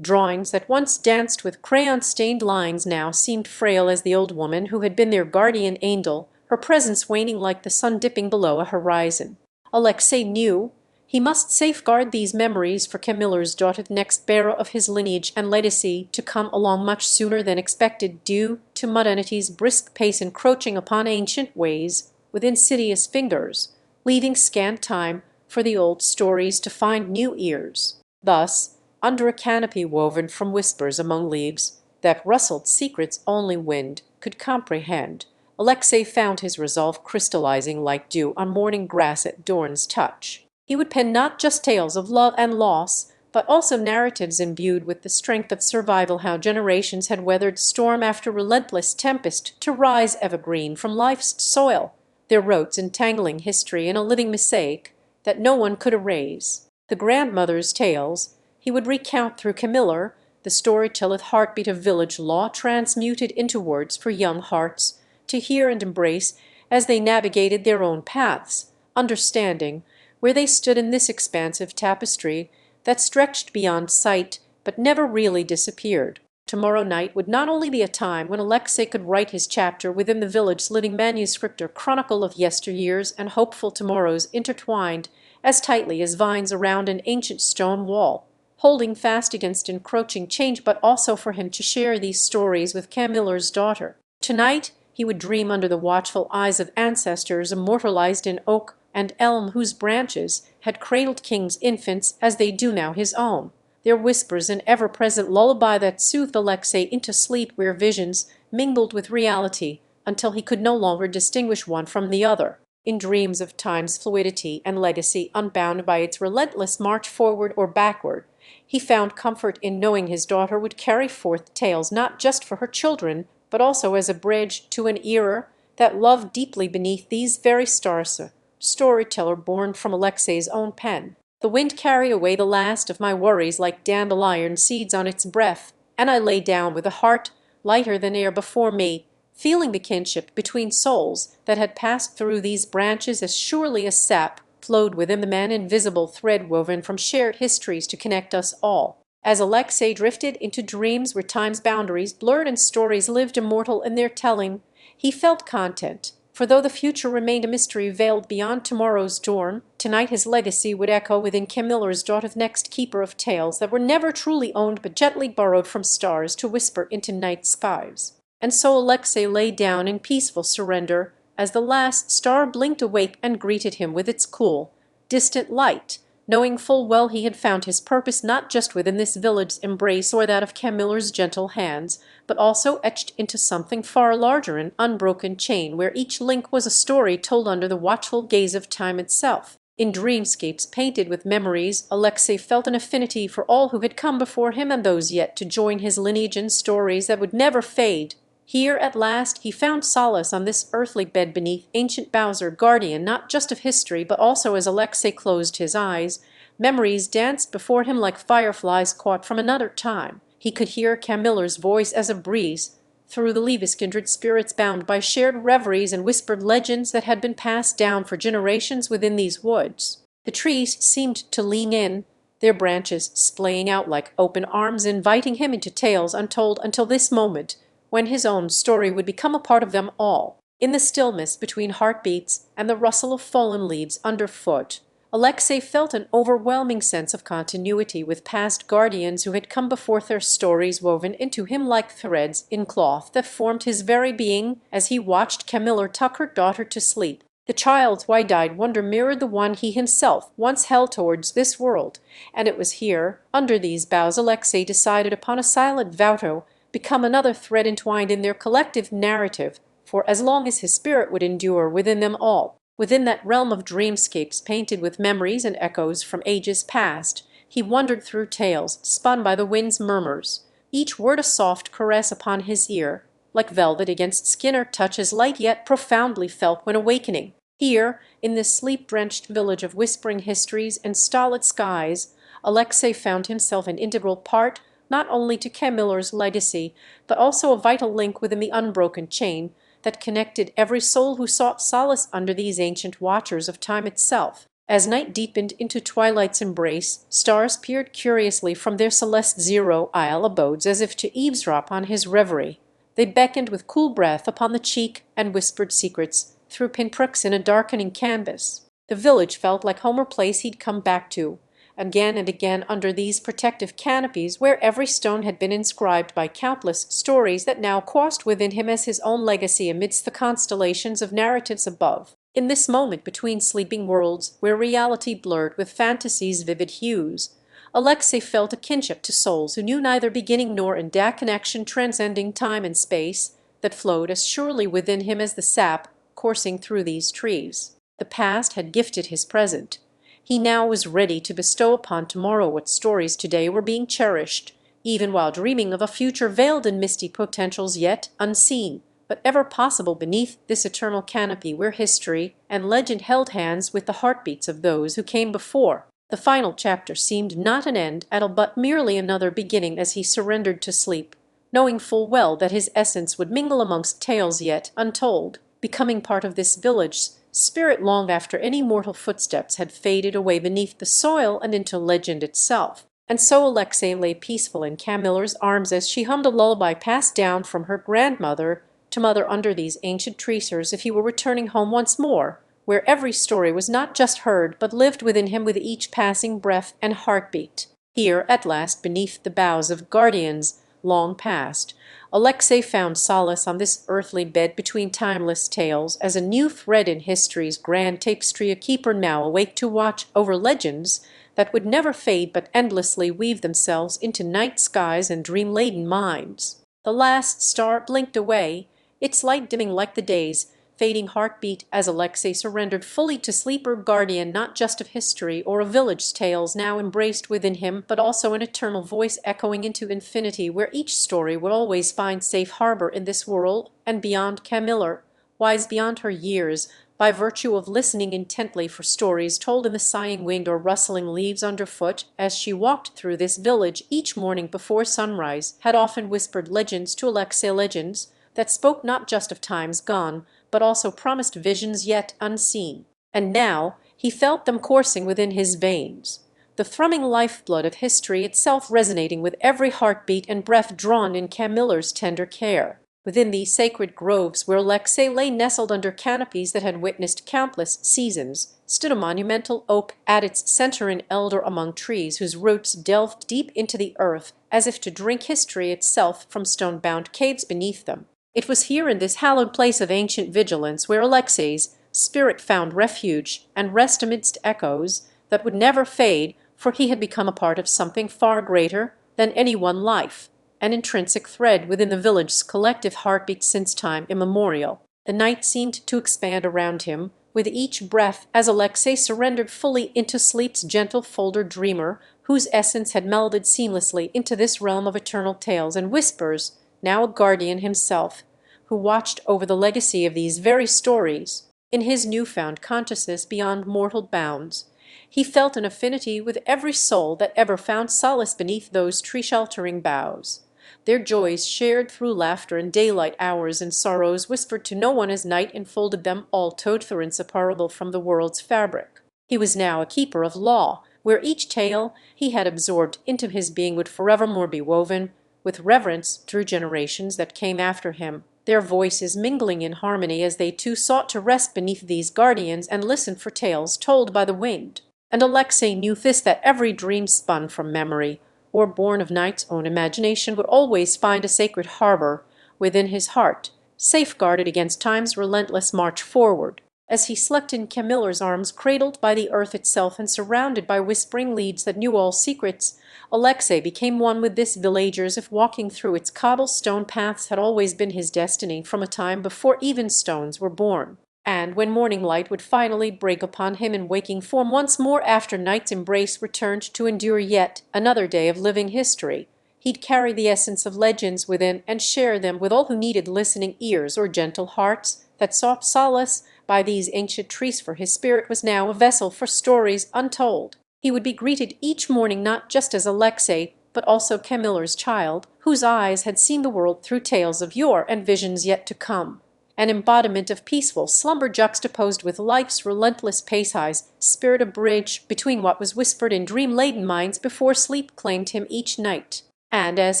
Drawings that once danced with crayon-stained lines now seemed frail as the old woman who had been their guardian angel, her presence waning like the sun dipping below a horizon. Alexei knew he must safeguard these memories for Camiller's daughter, the next bearer of his lineage and legacy, to come along much sooner than expected due to modernity's brisk pace encroaching upon ancient ways with insidious fingers, leaving scant time for the old stories to find new ears. Thus, under a canopy woven from whispers among leaves that rustled secrets only wind could comprehend, Alexei found his resolve crystallizing like dew on morning grass at dawn's touch. He would pen not just tales of love and loss, but also narratives imbued with the strength of survival, how generations had weathered storm after relentless tempest to rise evergreen from life's soil, their roots entangling history in a living mosaic that no one could erase. The grandmother's tales he would recount through Camiller, the storyteller's heartbeat of village law transmuted into words for young hearts to hear and embrace as they navigated their own paths, understanding where they stood in this expansive tapestry that stretched beyond sight but never really disappeared. Tomorrow night would not only be a time when Alexei could write his chapter within the village's living manuscript or chronicle of yesteryears and hopeful tomorrows intertwined as tightly as vines around an ancient stone wall, holding fast against encroaching change, but also for him to share these stories with Camiller's daughter. Tonight he would dream under the watchful eyes of ancestors immortalized in oak and elm whose branches had cradled kings' infants as they do now his own, their whispers an ever-present lullaby that soothed Alexei into sleep where visions mingled with reality until he could no longer distinguish one from the other. In dreams of time's fluidity and legacy unbound by its relentless march forward or backward, he found comfort in knowing his daughter would carry forth tales not just for her children, but also as a bridge to an era that loved deeply beneath these very stars, storyteller born from Alexei's own pen. The wind carried away the last of my worries like dandelion seeds on its breath, and I lay down with a heart lighter than air before me, feeling the kinship between souls that had passed through these branches as surely as sap flowed within the man invisible thread woven from shared histories to connect us all. As Alexei drifted into dreams where time's boundaries blurred and stories lived immortal in their telling, he felt content. For though the future remained a mystery veiled beyond tomorrow's dawn, tonight his legacy would echo within Camiller's daughter, next keeper of tales that were never truly owned but gently borrowed from stars to whisper into night skies. And so Alexei lay down in peaceful surrender as the last star blinked awake and greeted him with its cool, distant light, knowing full well he had found his purpose not just within this village's embrace or that of Camiller's gentle hands, but also etched into something far larger, an unbroken chain where each link was a story told under the watchful gaze of time itself. In dreamscapes painted with memories, Alexei felt an affinity for all who had come before him and those yet to join his lineage in stories that would never fade. Here at last he found solace on this earthly bed beneath ancient boughs, guardian not just of history but also. As Alexei closed his eyes, memories danced before him like fireflies caught from another time. He could hear Camiller's voice as a breeze through the leaves, kindred spirits bound by shared reveries and whispered legends that had been passed down for generations within these woods. The trees seemed to lean in, their branches splaying out like open arms, inviting him into tales untold until this moment, when his own story would become a part of them all. In the stillness between heartbeats and the rustle of fallen leaves underfoot, Alexei felt an overwhelming sense of continuity with past guardians who had come before, their stories woven into him like threads in cloth that formed his very being. As he watched Camiller tuck her daughter to sleep, the child's wide-eyed wonder mirrored the one he himself once held towards this world, and it was here, under these boughs, Alexei decided upon a silent vow to become another thread entwined in their collective narrative, for as long as his spirit would endure within them all, within that realm of dreamscapes painted with memories and echoes from ages past, he wandered through tales spun by the wind's murmurs, each word a soft caress upon his ear, like velvet against skin, or touches light yet profoundly felt when awakening. Here, in this sleep-drenched village of whispering histories and stolid skies, Alexei found himself an integral part not only to Camiller's legacy, but also a vital link within the unbroken chain that connected every soul who sought solace under these ancient watchers of time itself. As night deepened into twilight's embrace, stars peered curiously from their celeste zero-isle abodes as if to eavesdrop on his reverie. They beckoned with cool breath upon the cheek and whispered secrets through pinpricks in a darkening canvas. The village felt like home, or place he'd come back to again and again under these protective canopies, where every stone had been inscribed by countless stories that now coursed within him as his own legacy amidst the constellations of narratives above. In this moment between sleeping worlds, where reality blurred with fantasy's vivid hues, Alexei felt a kinship to souls who knew neither beginning nor end, a connection transcending time and space that flowed as surely within him as the sap coursing through these trees. The past had gifted his present. He now was ready to bestow upon tomorrow what stories today were being cherished, even while dreaming of a future veiled in misty potentials yet unseen, but ever possible beneath this eternal canopy where history and legend held hands with the heartbeats of those who came before. The final chapter seemed not an end at all, but merely another beginning as he surrendered to sleep, knowing full well that his essence would mingle amongst tales yet untold, becoming part of this village's spirit long after any mortal footsteps had faded away beneath the soil and into legend itself. And so Alexei lay peaceful in Camiller's arms as she hummed a lullaby passed down from her grandmother to mother under these ancient trees, as if he were returning home once more, where every story was not just heard but lived within him with each passing breath and heartbeat. Here, at last, beneath the boughs of guardians long past, Alexei found solace on this earthly bed between timeless tales as a new thread in history's grand tapestry, a keeper now awake to watch over legends that would never fade but endlessly weave themselves into night skies and dream-laden minds. The last star blinked away, its light dimming like the day's fading heartbeat as Alexei surrendered fully to sleep, guardian not just of history or of village tales now embraced within him, but also an eternal voice echoing into infinity, where each story would always find safe harbor in this world and beyond. Camiller, wise beyond her years, by virtue of listening intently for stories told in the sighing wind or rustling leaves underfoot, as she walked through this village each morning before sunrise, had often whispered legends to Alexey, legends that spoke not just of times gone, but also promised visions yet unseen. And now he felt them coursing within his veins, the thrumming lifeblood of history itself resonating with every heartbeat and breath drawn in Camiller's tender care. Within these sacred groves, where Alexey lay nestled under canopies that had witnessed countless seasons, stood a monumental oak at its center, an elder among trees whose roots delved deep into the earth as if to drink history itself from stone-bound caves beneath them. It was here, in this hallowed place of ancient vigilance, where Alexey's spirit found refuge and rest amidst echoes that would never fade, for he had become a part of something far greater than any one life, an intrinsic thread within the village's collective heartbeat since time immemorial. The night seemed to expand around him with each breath as Alexey surrendered fully into sleep's gentle folder, dreamer whose essence had melded seamlessly into this realm of eternal tales and whispers, now a guardian himself, who watched over the legacy of these very stories. In his newfound consciousness beyond mortal bounds, he felt an affinity with every soul that ever found solace beneath those tree-sheltering boughs. Their joys shared through laughter and daylight hours, and sorrows whispered to no one as night enfolded them all, together inseparable from the world's fabric. He was now a keeper of law, where each tale he had absorbed into his being would forevermore be woven with reverence through generations that came after him, their voices mingling in harmony as they too sought to rest beneath these guardians and listen for tales told by the wind. And Alexey knew this, that every dream spun from memory, or born of night's own imagination, would always find a sacred harbor within his heart, safeguarded against time's relentless march forward. As he slept in Camiller's arms, cradled by the earth itself and surrounded by whispering leads that knew all secrets, Alexey became one with this village as if walking through its cobblestone paths had always been his destiny from a time before even stones were born. And when morning light would finally break upon him in waking form once more after night's embrace returned to endure yet another day of living history, he'd carry the essence of legends within and share them with all who needed listening ears or gentle hearts that sought solace by these ancient trees, for his spirit was now a vessel for stories untold. He would be greeted each morning not just as Alexey, but also Camiller's child, whose eyes had seen the world through tales of yore and visions yet to come. An embodiment of peaceful slumber juxtaposed with life's relentless pace, highs spirit, a bridge between what was whispered in dream-laden minds before sleep claimed him each night. And as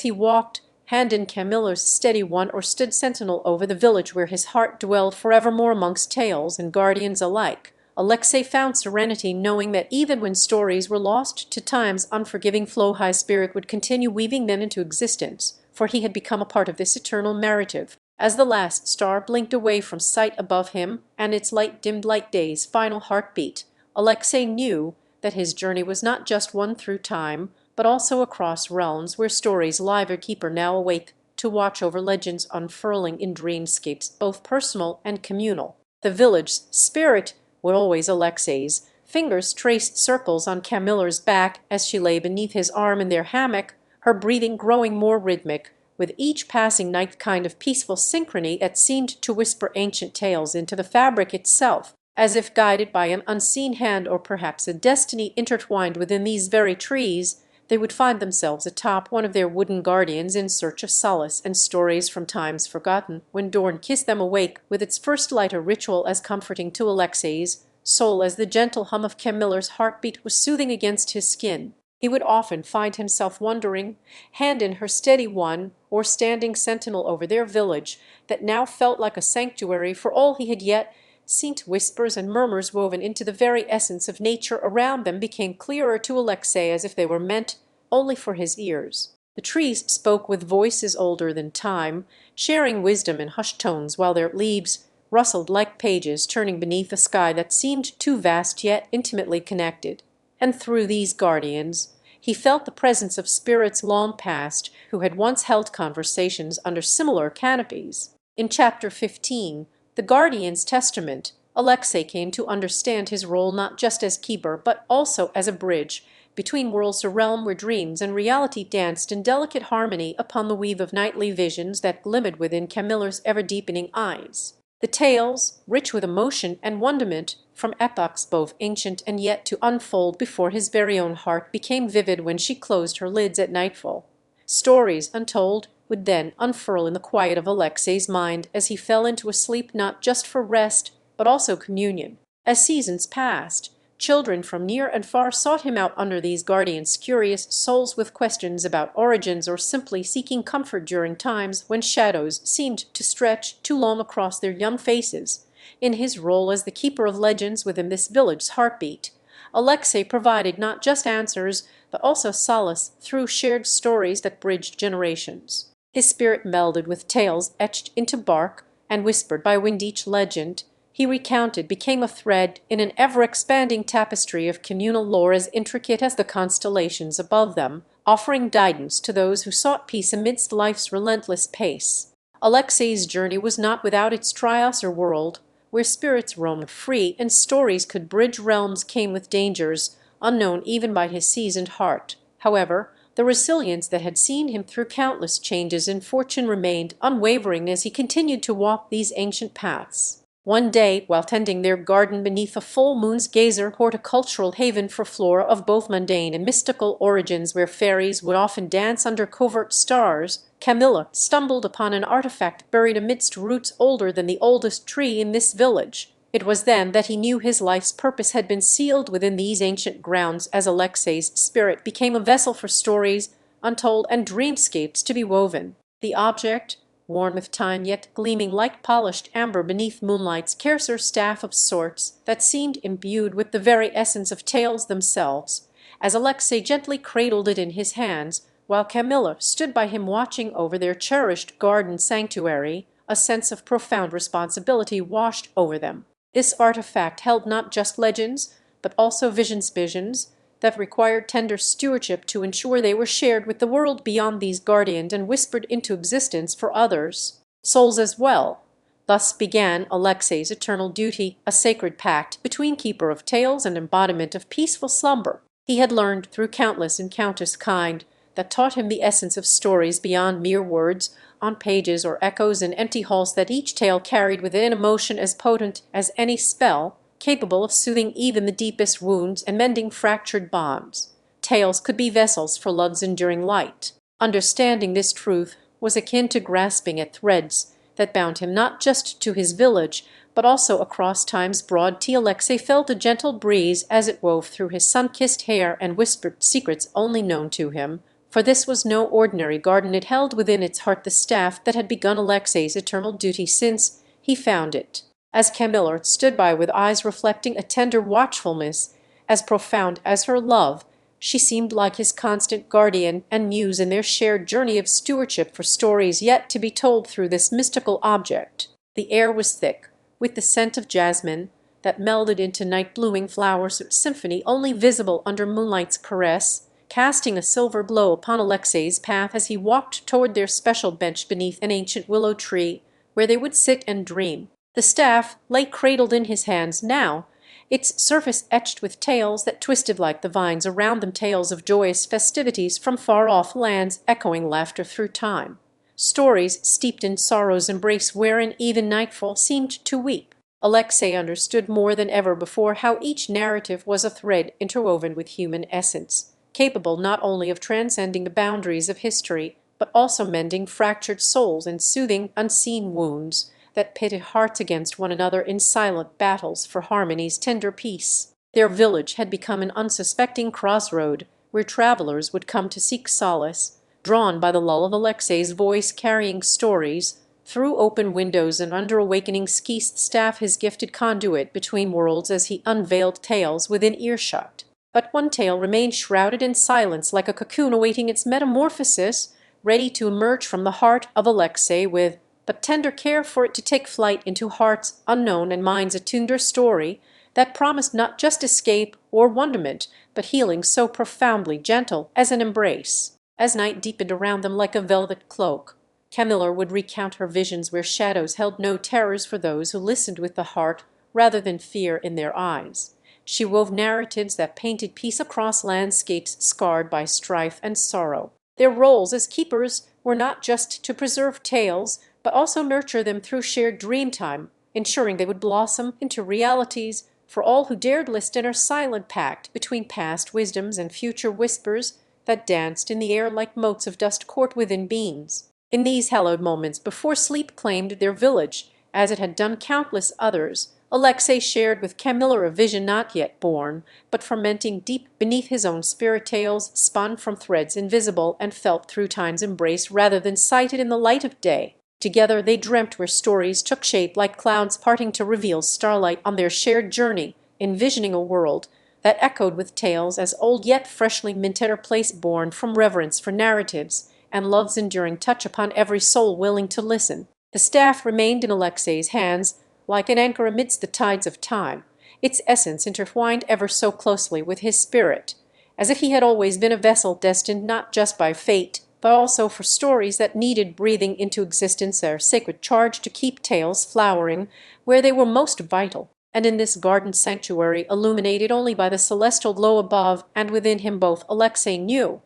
he walked, hand in Camiller's steady one, or stood sentinel over the village where his heart dwelled forevermore amongst tales and guardians alike, Alexey found serenity, knowing that even when stories were lost to time's unforgiving flow, his spirit would continue weaving them into existence, for he had become a part of this eternal narrative. As the last star blinked away from sight above him, and its light dimmed like day's final heartbeat, Alexey knew that his journey was not just one through time, but also across realms where story's liver keeper now awake to watch over legends unfurling in dreamscapes both personal and communal. The village's spirit would always Alexey's fingers traced circles on Camiller's back as she lay beneath his arm in their hammock, her breathing growing more rhythmic with each passing night, kind of peaceful synchrony that seemed to whisper ancient tales into the fabric itself, as if guided by an unseen hand or perhaps a destiny intertwined within these very trees. They would find themselves atop one of their wooden guardians in search of solace and stories from times forgotten, when dawn kissed them awake with its first light, a ritual as comforting to Alexey's soul as the gentle hum of Camiller's heartbeat was soothing against his skin. He would often find himself wondering, hand in her steady one, or standing sentinel over their village that now felt like a sanctuary for all he had yet seen. Whispers and murmurs woven into the very essence of nature around them became clearer to Alexey, as if they were meant only for his ears. The trees spoke with voices older than time, sharing wisdom in hushed tones, while their leaves rustled like pages turning beneath a sky that seemed too vast yet intimately connected. And through these guardians he felt the presence of spirits long past who had once held conversations under similar canopies. In Chapter 15, The Guardian's Testament, Alexey came to understand his role not just as keeper, but also as a bridge between worlds, a realm where dreams and reality danced in delicate harmony upon the weave of nightly visions that glimmered within Camiller's ever-deepening eyes. The tales, rich with emotion and wonderment, from epochs both ancient and yet to unfold before his very own heart, became vivid when she closed her lids at nightfall. Stories untold would then unfurl in the quiet of Alexei's mind as he fell into a sleep not just for rest, but also communion. As seasons passed, children from near and far sought him out under these guardians, curious souls with questions about origins or simply seeking comfort during times when shadows seemed to stretch too long across their young faces. In his role as the keeper of legends within this village's heartbeat, Alexei provided not just answers, but also solace through shared stories that bridged generations. His spirit melded with tales etched into bark and whispered by wind. Each legend he recounted became a thread in an ever-expanding tapestry of communal lore as intricate as the constellations above them, offering guidance to those who sought peace amidst life's relentless pace. Alexei's journey was not without its trials. Or world where spirits roamed free and stories could bridge realms came with dangers unknown even by his seasoned heart. However, the resilience that had seen him through countless changes in fortune remained unwavering as he continued to walk these ancient paths. One day, while tending their garden beneath a full moon's geyser horticultural haven for flora of both mundane and mystical origins where fairies would often dance under covert stars, Camilla stumbled upon an artifact buried amidst roots older than the oldest tree in this village. It was then that he knew his life's purpose had been sealed within these ancient grounds as Alexei's spirit became a vessel for stories untold and dreamscapes to be woven. The object, worn with time yet gleaming like polished amber beneath moonlight's scarcer staff of sorts that seemed imbued with the very essence of tales themselves, as Alexei gently cradled it in his hands, while Camilla stood by him watching over their cherished garden sanctuary, a sense of profound responsibility washed over them. This artifact held not just legends, but also visions that required tender stewardship to ensure they were shared with the world beyond, these guardianed and whispered into existence for others' souls as well. Thus began Alexei's eternal duty, a sacred pact between keeper of tales and embodiment of peaceful slumber. He had learned through countless encounters kind that taught him the essence of stories beyond mere words on pages or echoes in empty halls, that each tale carried within emotion as potent as any spell, capable of soothing even the deepest wounds and mending fractured bonds. Tales could be vessels for love's enduring light. Understanding this truth was akin to grasping at threads that bound him not just to his village, but also across time's broad sea. Alexei felt a gentle breeze as it wove through his sun-kissed hair and whispered secrets only known to him, for this was no ordinary garden. It held within its heart the staff that had begun Alexei's eternal duty since he found it. As Camilla stood by with eyes reflecting a tender watchfulness as profound as her love, she seemed like his constant guardian and muse in their shared journey of stewardship for stories yet to be told through this mystical object. The air was thick with the scent of jasmine that melded into night-blooming flowers, symphony only visible under moonlight's caress, casting a silver glow upon Alexei's path as he walked toward their special bench beneath an ancient willow tree, where they would sit and dream. The staff lay cradled in his hands now, its surface etched with tales that twisted like the vines around them, tales of joyous festivities from far-off lands, echoing laughter through time. Stories steeped in sorrow's embrace wherein even nightfall seemed to weep. Alexei understood more than ever before how each narrative was a thread interwoven with human essence, capable not only of transcending the boundaries of history, but also mending fractured souls and soothing unseen wounds that pitted hearts against one another in silent battles for harmony's tender peace. Their village had become an unsuspecting crossroad where travelers would come to seek solace, drawn by the lull of Alexei's voice carrying stories through open windows and under awakening skies, the staff his gifted conduit between worlds as he unveiled tales within earshot. But one tale remained shrouded in silence, like a cocoon awaiting its metamorphosis, ready to emerge from the heart of Alexei with but tender care for it to take flight into hearts unknown and minds attuned. A story that promised not just escape or wonderment, but healing so profoundly gentle as an embrace. As night deepened around them like a velvet cloak, Camilla would recount her visions where shadows held no terrors for those who listened with the heart rather than fear in their eyes. She wove narratives that painted peace across landscapes scarred by strife and sorrow. Their roles as keepers were not just to preserve tales, but also nurture them through shared dream time, ensuring they would blossom into realities for all who dared listen, or silent pact between past wisdoms and future whispers that danced in the air like motes of dust caught within beams. In these hallowed moments before sleep claimed their village, as it had done countless others, Alexei shared with Camilla a vision not yet born, but fermenting deep beneath his own spirit, tales spun from threads invisible and felt through time's embrace rather than sighted in the light of day. Together they dreamt where stories took shape like clouds parting to reveal starlight on their shared journey, envisioning a world that echoed with tales as old yet freshly minted, a place born from reverence for narratives and love's enduring touch upon every soul willing to listen. The staff remained in Alexei's hands like an anchor amidst the tides of time, its essence intertwined ever so closely with his spirit, as if he had always been a vessel destined not just by fate, but also for stories that needed breathing into existence, their sacred charge to keep tales flowering where they were most vital. And in this garden sanctuary, illuminated only by the celestial glow above and within him, both Alexei knew,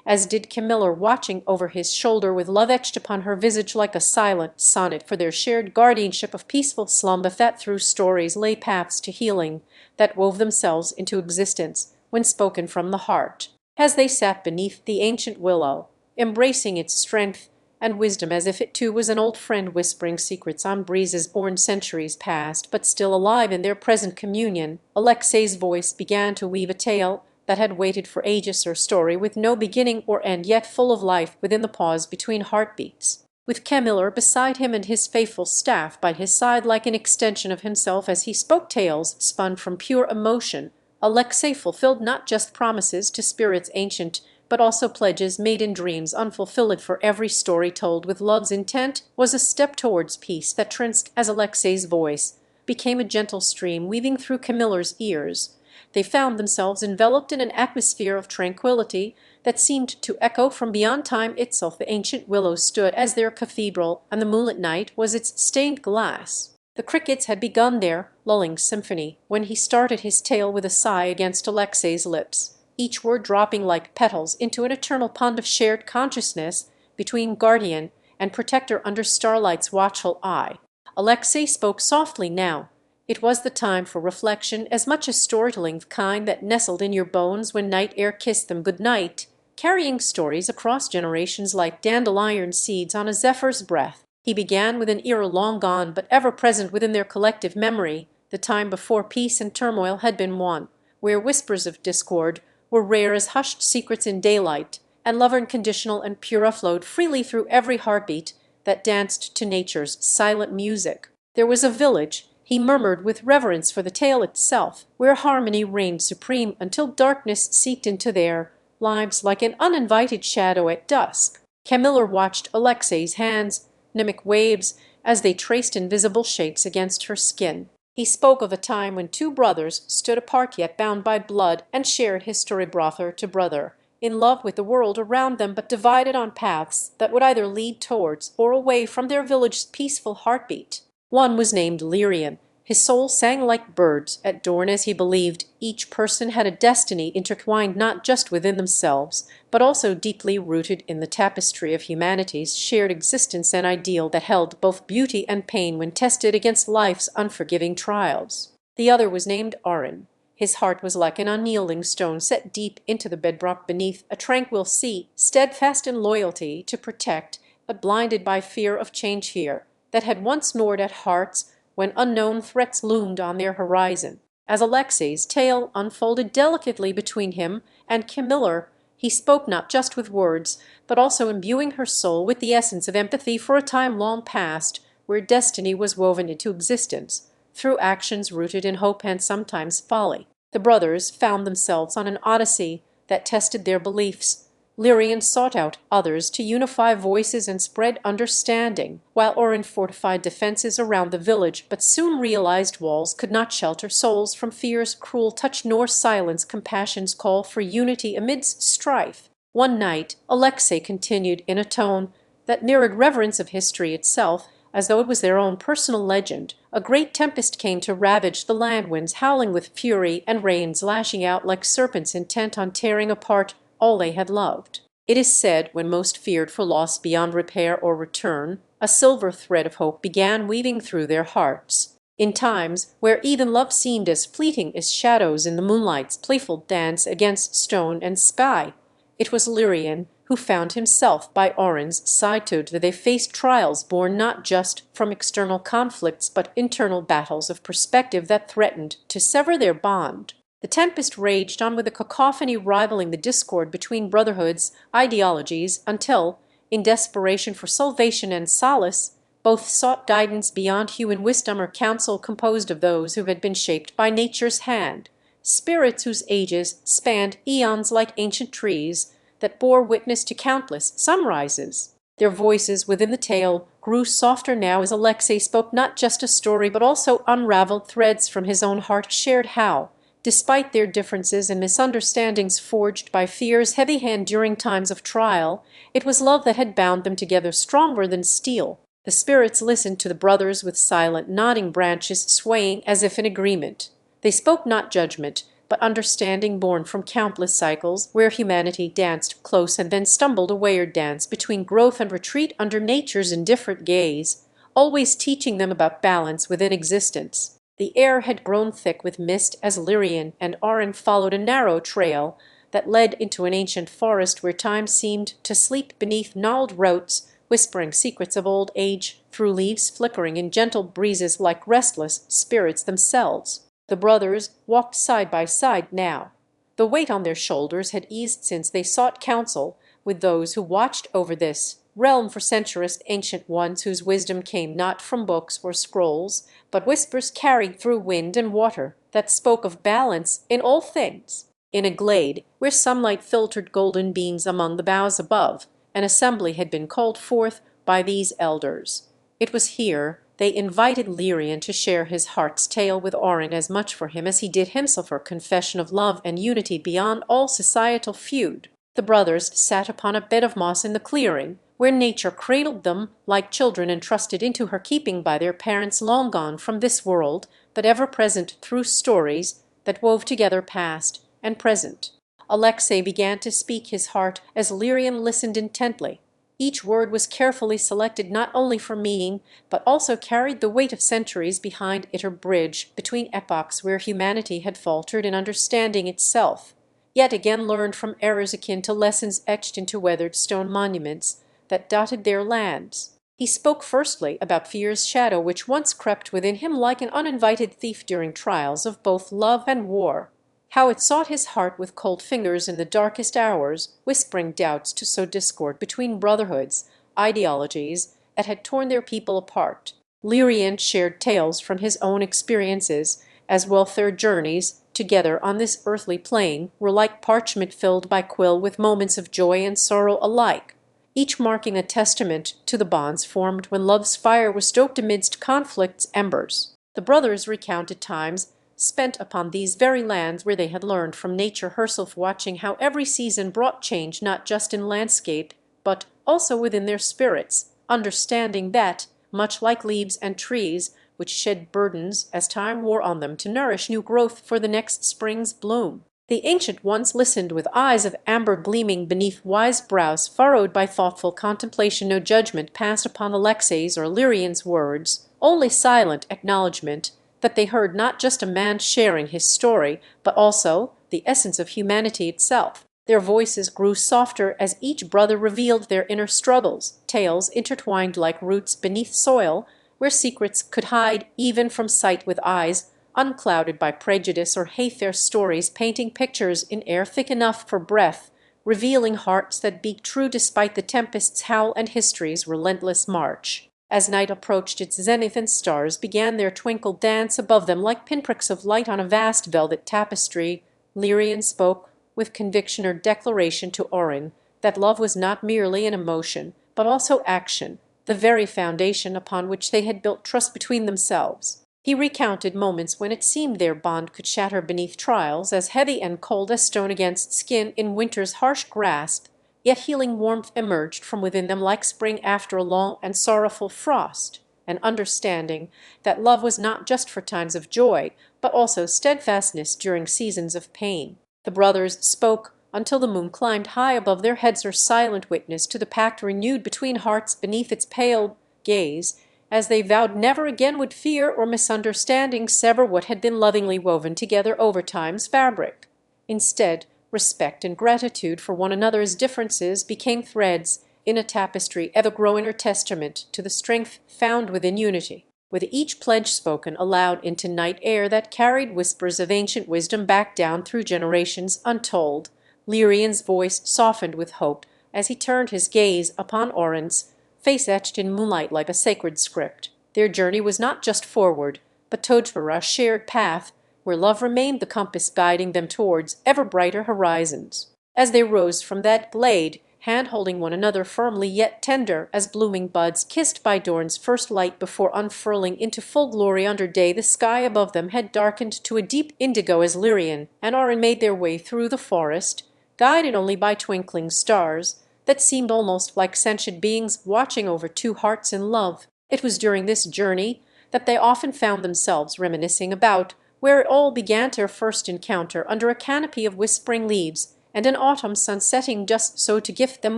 as did Camilla, watching over his shoulder with love etched upon her visage like a silent sonnet for their shared guardianship of peaceful slumber, that through stories lay paths to healing that wove themselves into existence when spoken from the heart. As they sat beneath the ancient willow, embracing its strength and wisdom as if it too was an old friend whispering secrets on breezes born centuries past but still alive in their present communion, Alexei's voice began to weave a tale that had waited for ages, or story with no beginning or end, yet full of life within the pause between heartbeats. With Camilla beside him and his faithful staff by his side like an extension of himself as he spoke tales spun from pure emotion, Alexei fulfilled not just promises to spirits ancient, but also pledges made in dreams unfulfilled, for every story told with love's intent was a step towards peace that tranced. As Alexei's voice became a gentle stream weaving through Camilla's ears, they found themselves enveloped in an atmosphere of tranquility that seemed to echo from beyond time itself. The ancient willow stood as their cathedral, and the moonlit night was its stained glass. The crickets had begun their lulling symphony when he started his tale with a sigh against Alexei's lips, each word dropping like petals into an eternal pond of shared consciousness between guardian and protector under starlight's watchful eye. Alexei spoke softly now. It was the time for reflection as much as storytelling, the kind that nestled in your bones when night air kissed them good night, carrying stories across generations like dandelion seeds on a zephyr's breath. He began with an era long gone but ever present within their collective memory, the time before peace and turmoil had been won, where whispers of discord were rare as hushed secrets in daylight, and love unconditional and pure flowed freely through every heartbeat that danced to nature's silent music. There was a village, he murmured with reverence for the tale itself, where harmony reigned supreme until darkness seeped into their lives like an uninvited shadow at dusk. Camilla watched Alexei's hands mimic waves as they traced invisible shapes against her skin. He spoke of a time when two brothers stood apart yet bound by blood and shared history brother to brother, in love with the world around them but divided on paths that would either lead towards or away from their village's peaceful heartbeat. One was named Lyrian. His soul sang like birds at dawn as he believed each person had a destiny intertwined not just within themselves, but also deeply rooted in the tapestry of humanity's shared existence, an ideal that held both beauty and pain when tested against life's unforgiving trials. The other was named Arin. His heart was like an unyielding stone set deep into the bedrock beneath a tranquil sea, steadfast in loyalty to protect, but blinded by fear of change here that had once gnawed at hearts when unknown threats loomed on their horizon. As Alexei's tale unfolded delicately between him and Camilla, he spoke not just with words, but also imbuing her soul with the essence of empathy for a time long past, where destiny was woven into existence, through actions rooted in hope and sometimes folly. The brothers found themselves on an odyssey that tested their beliefs. Lyrian sought out others to unify voices and spread understanding, while Orin fortified defenses around the village, but soon realized walls could not shelter souls from fear's cruel touch nor silence compassion's call for unity amidst strife. One night, Alexei continued in a tone that mirrored reverence of history itself, as though it was their own personal legend. A great tempest came to ravage the land, winds howling with fury and rains lashing out like serpents intent on tearing apart all they had loved. It is said, when most feared for loss beyond repair or return, a silver thread of hope began weaving through their hearts. In times where even love seemed as fleeting as shadows in the moonlight's playful dance against stone and sky, it was Lirian who found himself by Oren's side they faced trials born not just from external conflicts but internal battles of perspective that threatened to sever their bond. The tempest raged on with a cacophony rivaling the discord between brotherhoods, ideologies, until, in desperation for salvation and solace, both sought guidance beyond human wisdom or counsel composed of those who had been shaped by nature's hand, spirits whose ages spanned eons like ancient trees that bore witness to countless sunrises. Their voices within the tale grew softer now as Alexei spoke not just a story but also unraveled threads from his own heart shared how, despite their differences and misunderstandings forged by fear's heavy hand during times of trial, it was love that had bound them together stronger than steel. The spirits listened to the brothers with silent, nodding branches swaying as if in agreement. They spoke not judgment, but understanding born from countless cycles where humanity danced close and then stumbled away or danced between growth and retreat under nature's indifferent gaze, always teaching them about balance within existence. The air had grown thick with mist as Lirian and Oren followed a narrow trail that led into an ancient forest where time seemed to sleep beneath gnarled roots, whispering secrets of old age through leaves flickering in gentle breezes like restless spirits themselves. The brothers walked side by side now. The weight on their shoulders had eased since they sought counsel with those who watched over this realm for centuries, ancient ones whose wisdom came not from books or scrolls, but whispers carried through wind and water that spoke of balance in all things. In a glade where sunlight filtered golden beams among the boughs above, an assembly had been called forth by these elders. It was here they invited Lirian to share his heart's tale with Oren as much for him as he did himself for confession of love and unity beyond all societal feud. The brothers sat upon a bed of moss in the clearing, where nature cradled them like children entrusted into her keeping by their parents long gone from this world, but ever present through stories that wove together past and present. Alexei began to speak his heart as Lirian listened intently. Each word was carefully selected not only for meaning, but also carried the weight of centuries behind it or bridge between epochs where humanity had faltered in understanding itself, yet again learned from errors akin to lessons etched into weathered stone monuments that dotted their lands. He spoke firstly about fear's shadow which once crept within him like an uninvited thief during trials of both love and war, how it sought his heart with cold fingers in the darkest hours, whispering doubts to sow discord between brotherhoods, ideologies that had torn their people apart. Lirian shared tales from his own experiences, as well their journeys together on this earthly plane were like parchment filled by quill with moments of joy and sorrow alike, each marking a testament to the bonds formed when love's fire was stoked amidst conflict's embers. The brothers recounted times spent upon these very lands where they had learned from nature herself, watching how every season brought change not just in landscape, but also within their spirits, understanding that, much like leaves and trees, which shed burdens as time wore on them to nourish new growth for the next spring's bloom. The ancient ones listened with eyes of amber gleaming beneath wise brows furrowed by thoughtful contemplation. No judgment passed upon Alexei's or Lirian's words, only silent acknowledgment that they heard not just a man sharing his story, but also the essence of humanity itself. Their voices grew softer as each brother revealed their inner struggles, tales intertwined like roots beneath soil, where secrets could hide even from sight with eyes unclouded by prejudice or hate, their stories painting pictures in air thick enough for breath, revealing hearts that beat true despite the tempest's howl and history's relentless march. As night approached its zenith and stars began their twinkle dance above them like pinpricks of light on a vast velvet tapestry, Lirian spoke with conviction or declaration to Oren that love was not merely an emotion, but also action, the very foundation upon which they had built trust between themselves. He recounted moments when it seemed their bond could shatter beneath trials as heavy and cold as stone against skin in winter's harsh grasp, yet healing warmth emerged from within them like spring after a long and sorrowful frost, an understanding that love was not just for times of joy, but also steadfastness during seasons of pain. The brothers spoke until the moon climbed high above their heads, her silent witness to the pact renewed between hearts beneath its pale gaze, as they vowed never again would fear or misunderstanding sever what had been lovingly woven together over time's fabric. Instead, respect and gratitude for one another's differences became threads in a tapestry ever growing testament to the strength found within unity, with each pledge spoken aloud into night air that carried whispers of ancient wisdom back down through generations untold. Lirian's voice softened with hope as he turned his gaze upon Oren's face etched in moonlight like a sacred script. Their journey was not just forward, but toward a shared path where love remained the compass guiding them towards ever brighter horizons. As they rose from that glade, hand-holding one another firmly yet tender as blooming buds kissed by dawn's first light before unfurling into full glory under day, the sky above them had darkened to a deep indigo as Lirian and Oren made their way through the forest, guided only by twinkling stars that seemed almost like sentient beings watching over two hearts in love. It was during this journey that they often found themselves reminiscing about where it all began their first encounter under a canopy of whispering leaves, and an autumn sun setting just so to gift them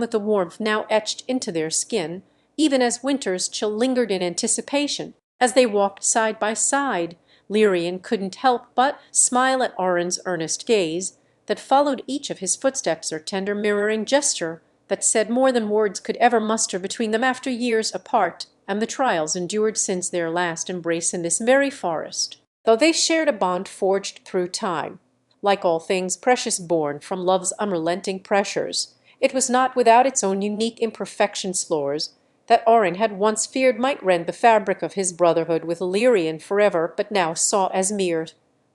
with the warmth now etched into their skin, even as winter's chill lingered in anticipation. As they walked side by side, Lirian couldn't help but smile at Oren's earnest gaze that followed each of his footsteps or tender mirroring gesture that said more than words could ever muster between them after years apart and the trials endured since their last embrace in this very forest. Though they shared a bond forged through time, like all things precious born from love's unrelenting pressures, it was not without its own unique imperfections flaws that Oren had once feared might rend the fabric of his brotherhood with Lirian forever, but now saw as mere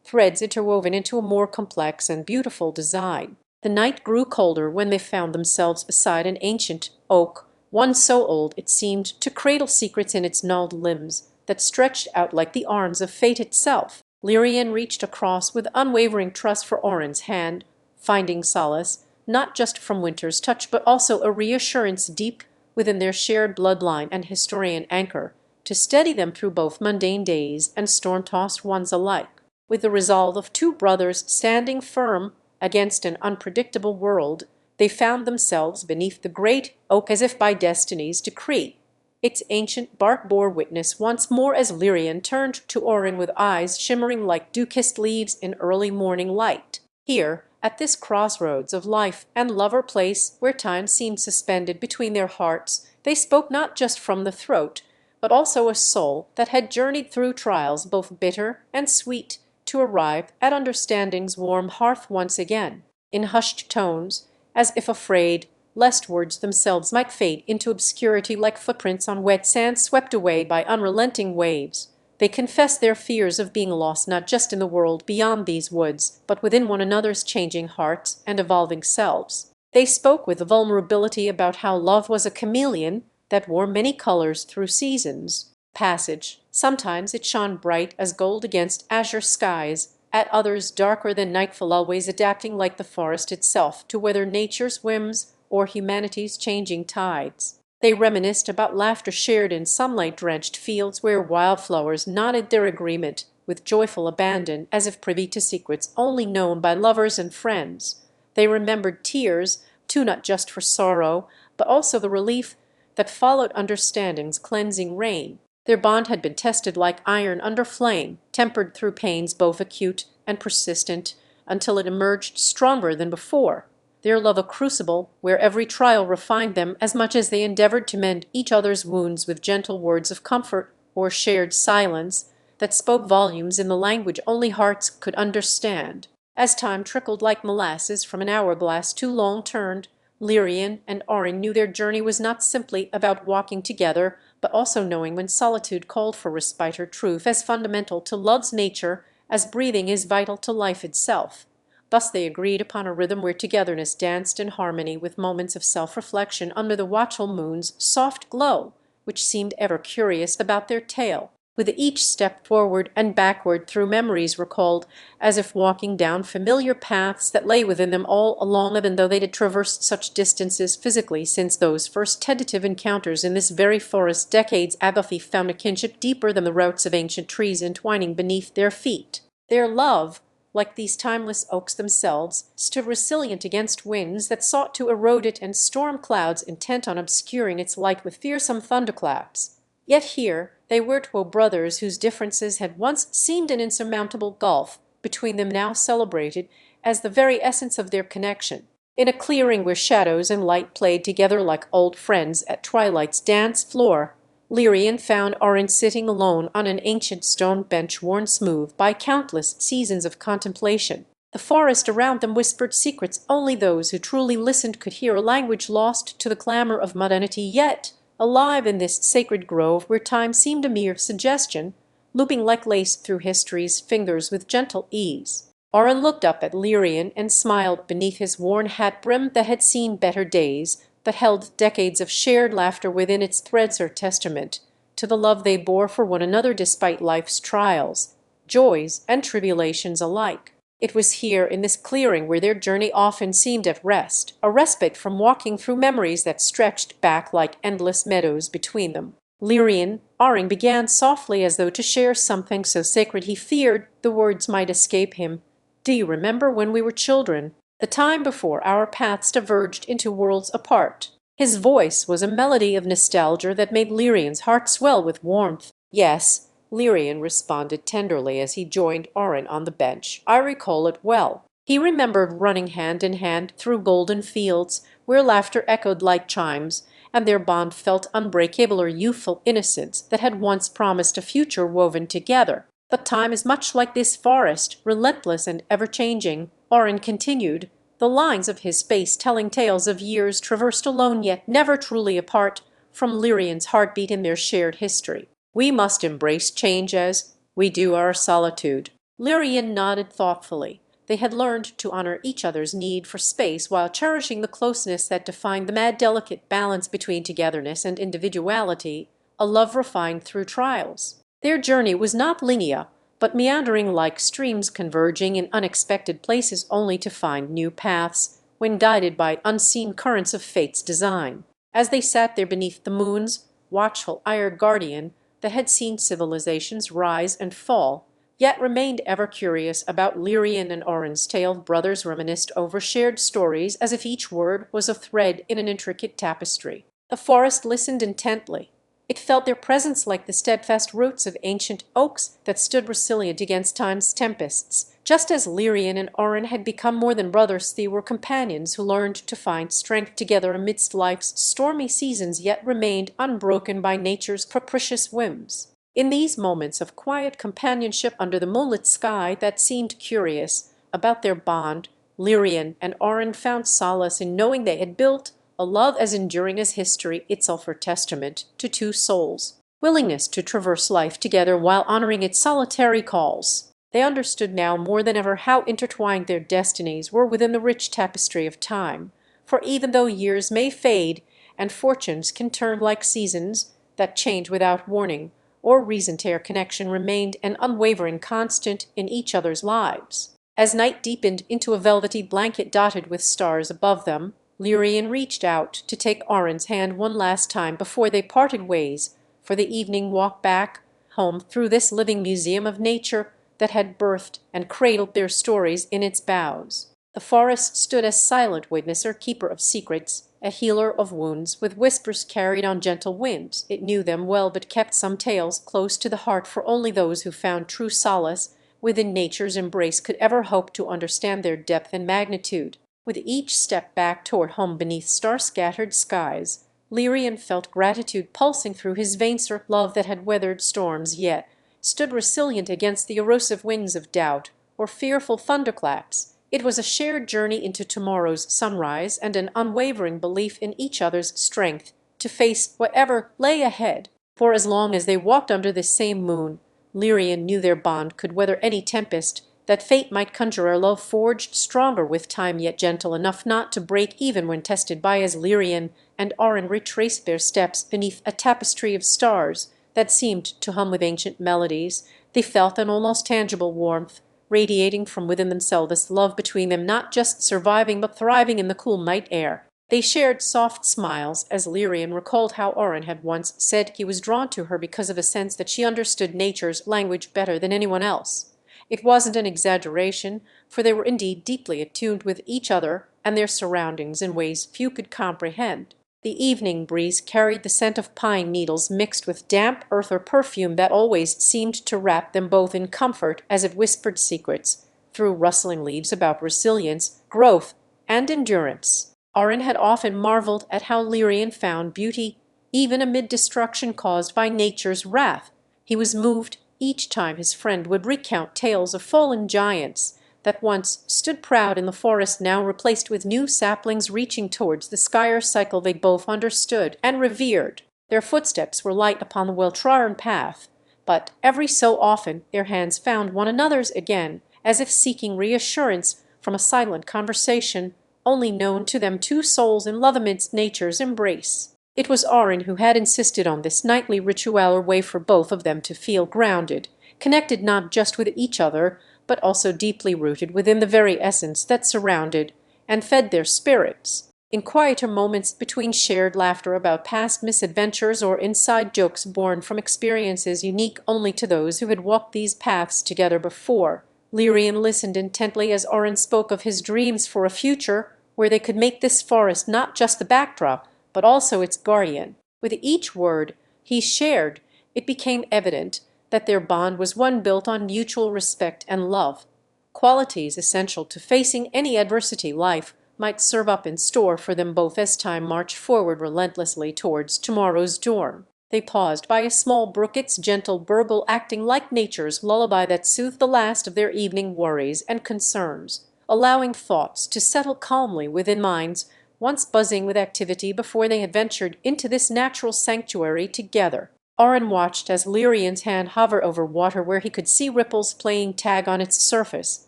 threads interwoven into a more complex and beautiful design. The night grew colder when they found themselves beside an ancient oak, one so old it seemed to cradle secrets in its gnarled limbs that stretched out like the arms of fate itself. Lirian reached across with unwavering trust for Oren's hand, finding solace not just from winter's touch but also a reassurance deep within their shared bloodline and historian anchor to steady them through both mundane days and storm-tossed ones alike. With the resolve of two brothers standing firm against an unpredictable world, they found themselves beneath the great oak as if by destiny's decree. Its ancient bark bore witness once more as Lirian turned to Oren with eyes shimmering like dew-kissed leaves in early morning light. Here, at this crossroads of life and love, or place where time seemed suspended between their hearts, they spoke not just from the throat, but also a soul that had journeyed through trials both bitter and sweet to arrive at understanding's warm hearth once again. In hushed tones, as if afraid lest words themselves might fade into obscurity like footprints on wet sand swept away by unrelenting waves, they confessed their fears of being lost not just in the world beyond these woods, but within one another's changing hearts and evolving selves. They spoke with vulnerability about how love was a chameleon that wore many colors through seasons. Passage. Sometimes it shone bright as gold against azure skies, at others darker than nightfall, always adapting like the forest itself to weather nature's whims or humanity's changing tides. They reminisced about laughter shared in sunlight-drenched fields where wildflowers nodded their agreement with joyful abandon as if privy to secrets only known by lovers and friends. They remembered tears, too, not just for sorrow, but also the relief that followed understanding's cleansing rain. Their bond had been tested like iron under flame, tempered through pains both acute and persistent, until it emerged stronger than before. Their love a crucible where every trial refined them as much as they endeavored to mend each other's wounds with gentle words of comfort or shared silence that spoke volumes in the language only hearts could understand. As time trickled like molasses from an hourglass too long turned, Lirian and Oren knew their journey was not simply about walking together, but also knowing when solitude called for respite or truth as fundamental to love's nature as breathing is vital to life itself. Thus they agreed upon a rhythm where togetherness danced in harmony with moments of self-reflection under the watchful moon's soft glow, which seemed ever curious about their tale. With each step forward and backward through memories recalled, as if walking down familiar paths that lay within them all along, even though they had traversed such distances physically since those first tentative encounters in this very forest decades ago, found a kinship deeper than the roots of ancient trees entwining beneath their feet. Their love, like these timeless oaks themselves, stood resilient against winds that sought to erode it and storm clouds intent on obscuring its light with fearsome thunderclaps. Yet here They were twin brothers whose differences had once seemed an insurmountable gulf between them, now celebrated as the very essence of their connection. In a clearing where shadows and light played together like old friends at twilight's dance floor, Lirian found Orin sitting alone on an ancient stone bench worn smooth by countless seasons of contemplation. The forest around them whispered secrets only those who truly listened could hear, a language lost to the clamor of modernity, yet alive in this sacred grove where time seemed a mere suggestion, looping like lace through history's fingers with gentle ease. Orin looked up at Lirian and smiled beneath his worn hat brim that had seen better days, that held decades of shared laughter within its threads, her testament to the love they bore for one another despite life's trials, joys, and tribulations alike. It was here in this clearing where their journey often seemed at rest, a respite from walking through memories that stretched back like endless meadows between them. Orin began softly, as though to share something so sacred he feared the words might escape him. "Do you remember when we were children, the time before our paths diverged into worlds apart?" His voice was a melody of nostalgia that made Lirian's heart swell with warmth. "Yes," Lirian responded tenderly as he joined Orin on the bench. "I recall it well." He remembered running hand in hand through golden fields where laughter echoed like chimes, and their bond felt unbreakable, or youthful innocence that had once promised a future woven together. "But time is much like this forest, relentless and ever-changing," Orin continued, the lines of his face telling tales of years traversed alone yet never truly apart from Lirian's heartbeat in their shared history. "We must embrace change as we do our solitude." Lirian nodded thoughtfully. They had learned to honor each other's need for space while cherishing the closeness that defined the mad, delicate balance between togetherness and individuality, a love refined through trials. Their journey was not linear, but meandering like streams converging in unexpected places only to find new paths when guided by unseen currents of fate's design. As they sat there beneath the moon's watchful iron guardian that had seen civilizations rise and fall, yet remained ever curious about Lirian and Orin's tale, brothers reminisced over shared stories as if each word was a thread in an intricate tapestry. The forest listened intently. It felt their presence like the steadfast roots of ancient oaks that stood resilient against time's tempests. Just as Lirian and Orin had become more than brothers, they were companions who learned to find strength together amidst life's stormy seasons, yet remained unbroken by nature's capricious whims. In these moments of quiet companionship under the moonlit sky that seemed curious about their bond, Lirian and Orin found solace in knowing they had built a love as enduring as history itself, her testament to two souls' willingness to traverse life together while honoring its solitary calls. They understood now more than ever how intertwined their destinies were within the rich tapestry of time, for even though years may fade and fortunes can turn like seasons that change without warning or reason, their connection remained an unwavering constant in each other's lives. As night deepened into a velvety blanket dotted with stars above them, Lirian reached out to take Orin's hand one last time before they parted ways for the evening walk back home through this living museum of nature that had birthed and cradled their stories in its boughs. The forest stood as silent witness or keeper of secrets, a healer of wounds, with whispers carried on gentle winds. It knew them well, but kept some tales close to the heart, for only those who found true solace within nature's embrace could ever hope to understand their depth and magnitude. With each step back toward home beneath star-scattered skies, Lirian felt gratitude pulsing through his veins, for love that had weathered storms yet stood resilient against the erosive winds of doubt or fearful thunderclaps. It was a shared journey into tomorrow's sunrise and an unwavering belief in each other's strength to face whatever lay ahead. For as long as they walked under this same moon, Lirian knew their bond could weather any tempest that fate might conjure, a love forged stronger with time yet gentle enough not to break even when tested by. As Lirian and Orin retraced their steps beneath a tapestry of stars that seemed to hum with ancient melodies, they felt an almost tangible warmth radiating from within themselves, this love between them not just surviving but thriving in the cool night air. They shared soft smiles as Lirian recalled how Orin had once said he was drawn to her because of a sense that she understood nature's language better than anyone else. It wasn't an exaggeration, for they were indeed deeply attuned with each other and their surroundings in ways few could comprehend. The evening breeze carried the scent of pine needles mixed with damp earth or perfume that always seemed to wrap them both in comfort as it whispered secrets through rustling leaves about resilience, growth, and endurance. Oren had often marveled at how Lirian found beauty even amid destruction caused by nature's wrath. He was moved each time his friend would recount tales of fallen giants that once stood proud in the forest, now replaced with new saplings reaching towards the skyr cycle they both understood and revered. Their footsteps were light upon the well-trodden path, but every so often their hands found one another's again, as if seeking reassurance from a silent conversation only known to them two souls in love amidst nature's embrace. It was Oren who had insisted on this nightly ritual, a way for both of them to feel grounded, connected not just with each other, but also deeply rooted within the very essence that surrounded and fed their spirits. In quieter moments between shared laughter about past misadventures or inside jokes born from experiences unique only to those who had walked these paths together before, Lirian listened intently as Oren spoke of his dreams for a future where they could make this forest not just the backdrop, but also its guardian. With each word he shared, it became evident that their bond was one built on mutual respect and love, qualities essential to facing any adversity life might serve up in store for them both as time marched forward relentlessly towards tomorrow's dawn. They paused by a small brook, its gentle burble acting like nature's lullaby that soothed the last of their evening worries and concerns, allowing thoughts to settle calmly within minds once buzzing with activity before they had ventured into this natural sanctuary together. Oren watched as Lirian's hand hovered over water where he could see ripples playing tag on its surface.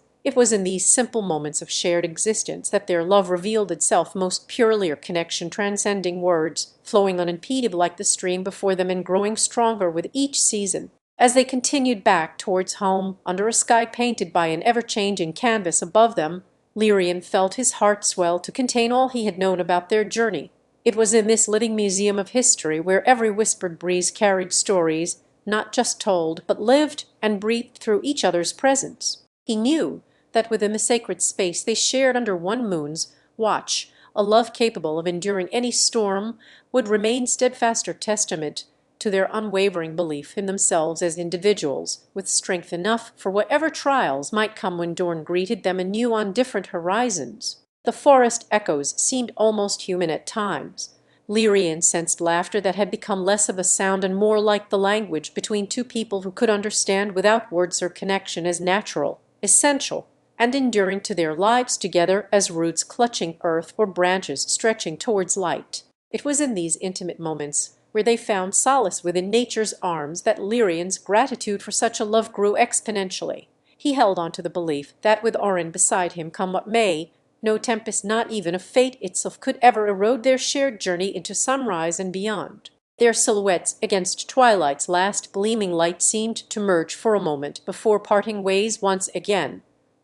It was in these simple moments of shared existence that their love revealed itself most purely, a connection transcending words, flowing unimpeded like the stream before them and growing stronger with each season. As they continued back towards home, under a sky painted by an ever-changing canvas above them, Lirian felt his heart swell to contain all he had known about their journey. It was in this living museum of history where every whispered breeze carried stories, not just told, but lived and breathed through each other's presence. He knew that within the sacred space they shared under one moon's watch, a love capable of enduring any storm would remain steadfaster testament to their unwavering belief in themselves as individuals, with strength enough for whatever trials might come when dawn greeted them anew on different horizons. The forest echoes seemed almost human at times. Lirian sensed laughter that had become less of a sound and more like the language between two people who could understand without words or connection, as natural, essential, and enduring to their lives together as roots clutching earth or branches stretching towards light. It was in these intimate moments where they found solace within nature's arms that Lirian's gratitude for such a love grew exponentially. He held on to the belief that with Oren beside him, come what may, no tempest, not even of fate itself, could ever erode their shared journey into sunrise and beyond. Their silhouettes against twilight's last gleaming light seemed to merge for a moment before parting ways once again.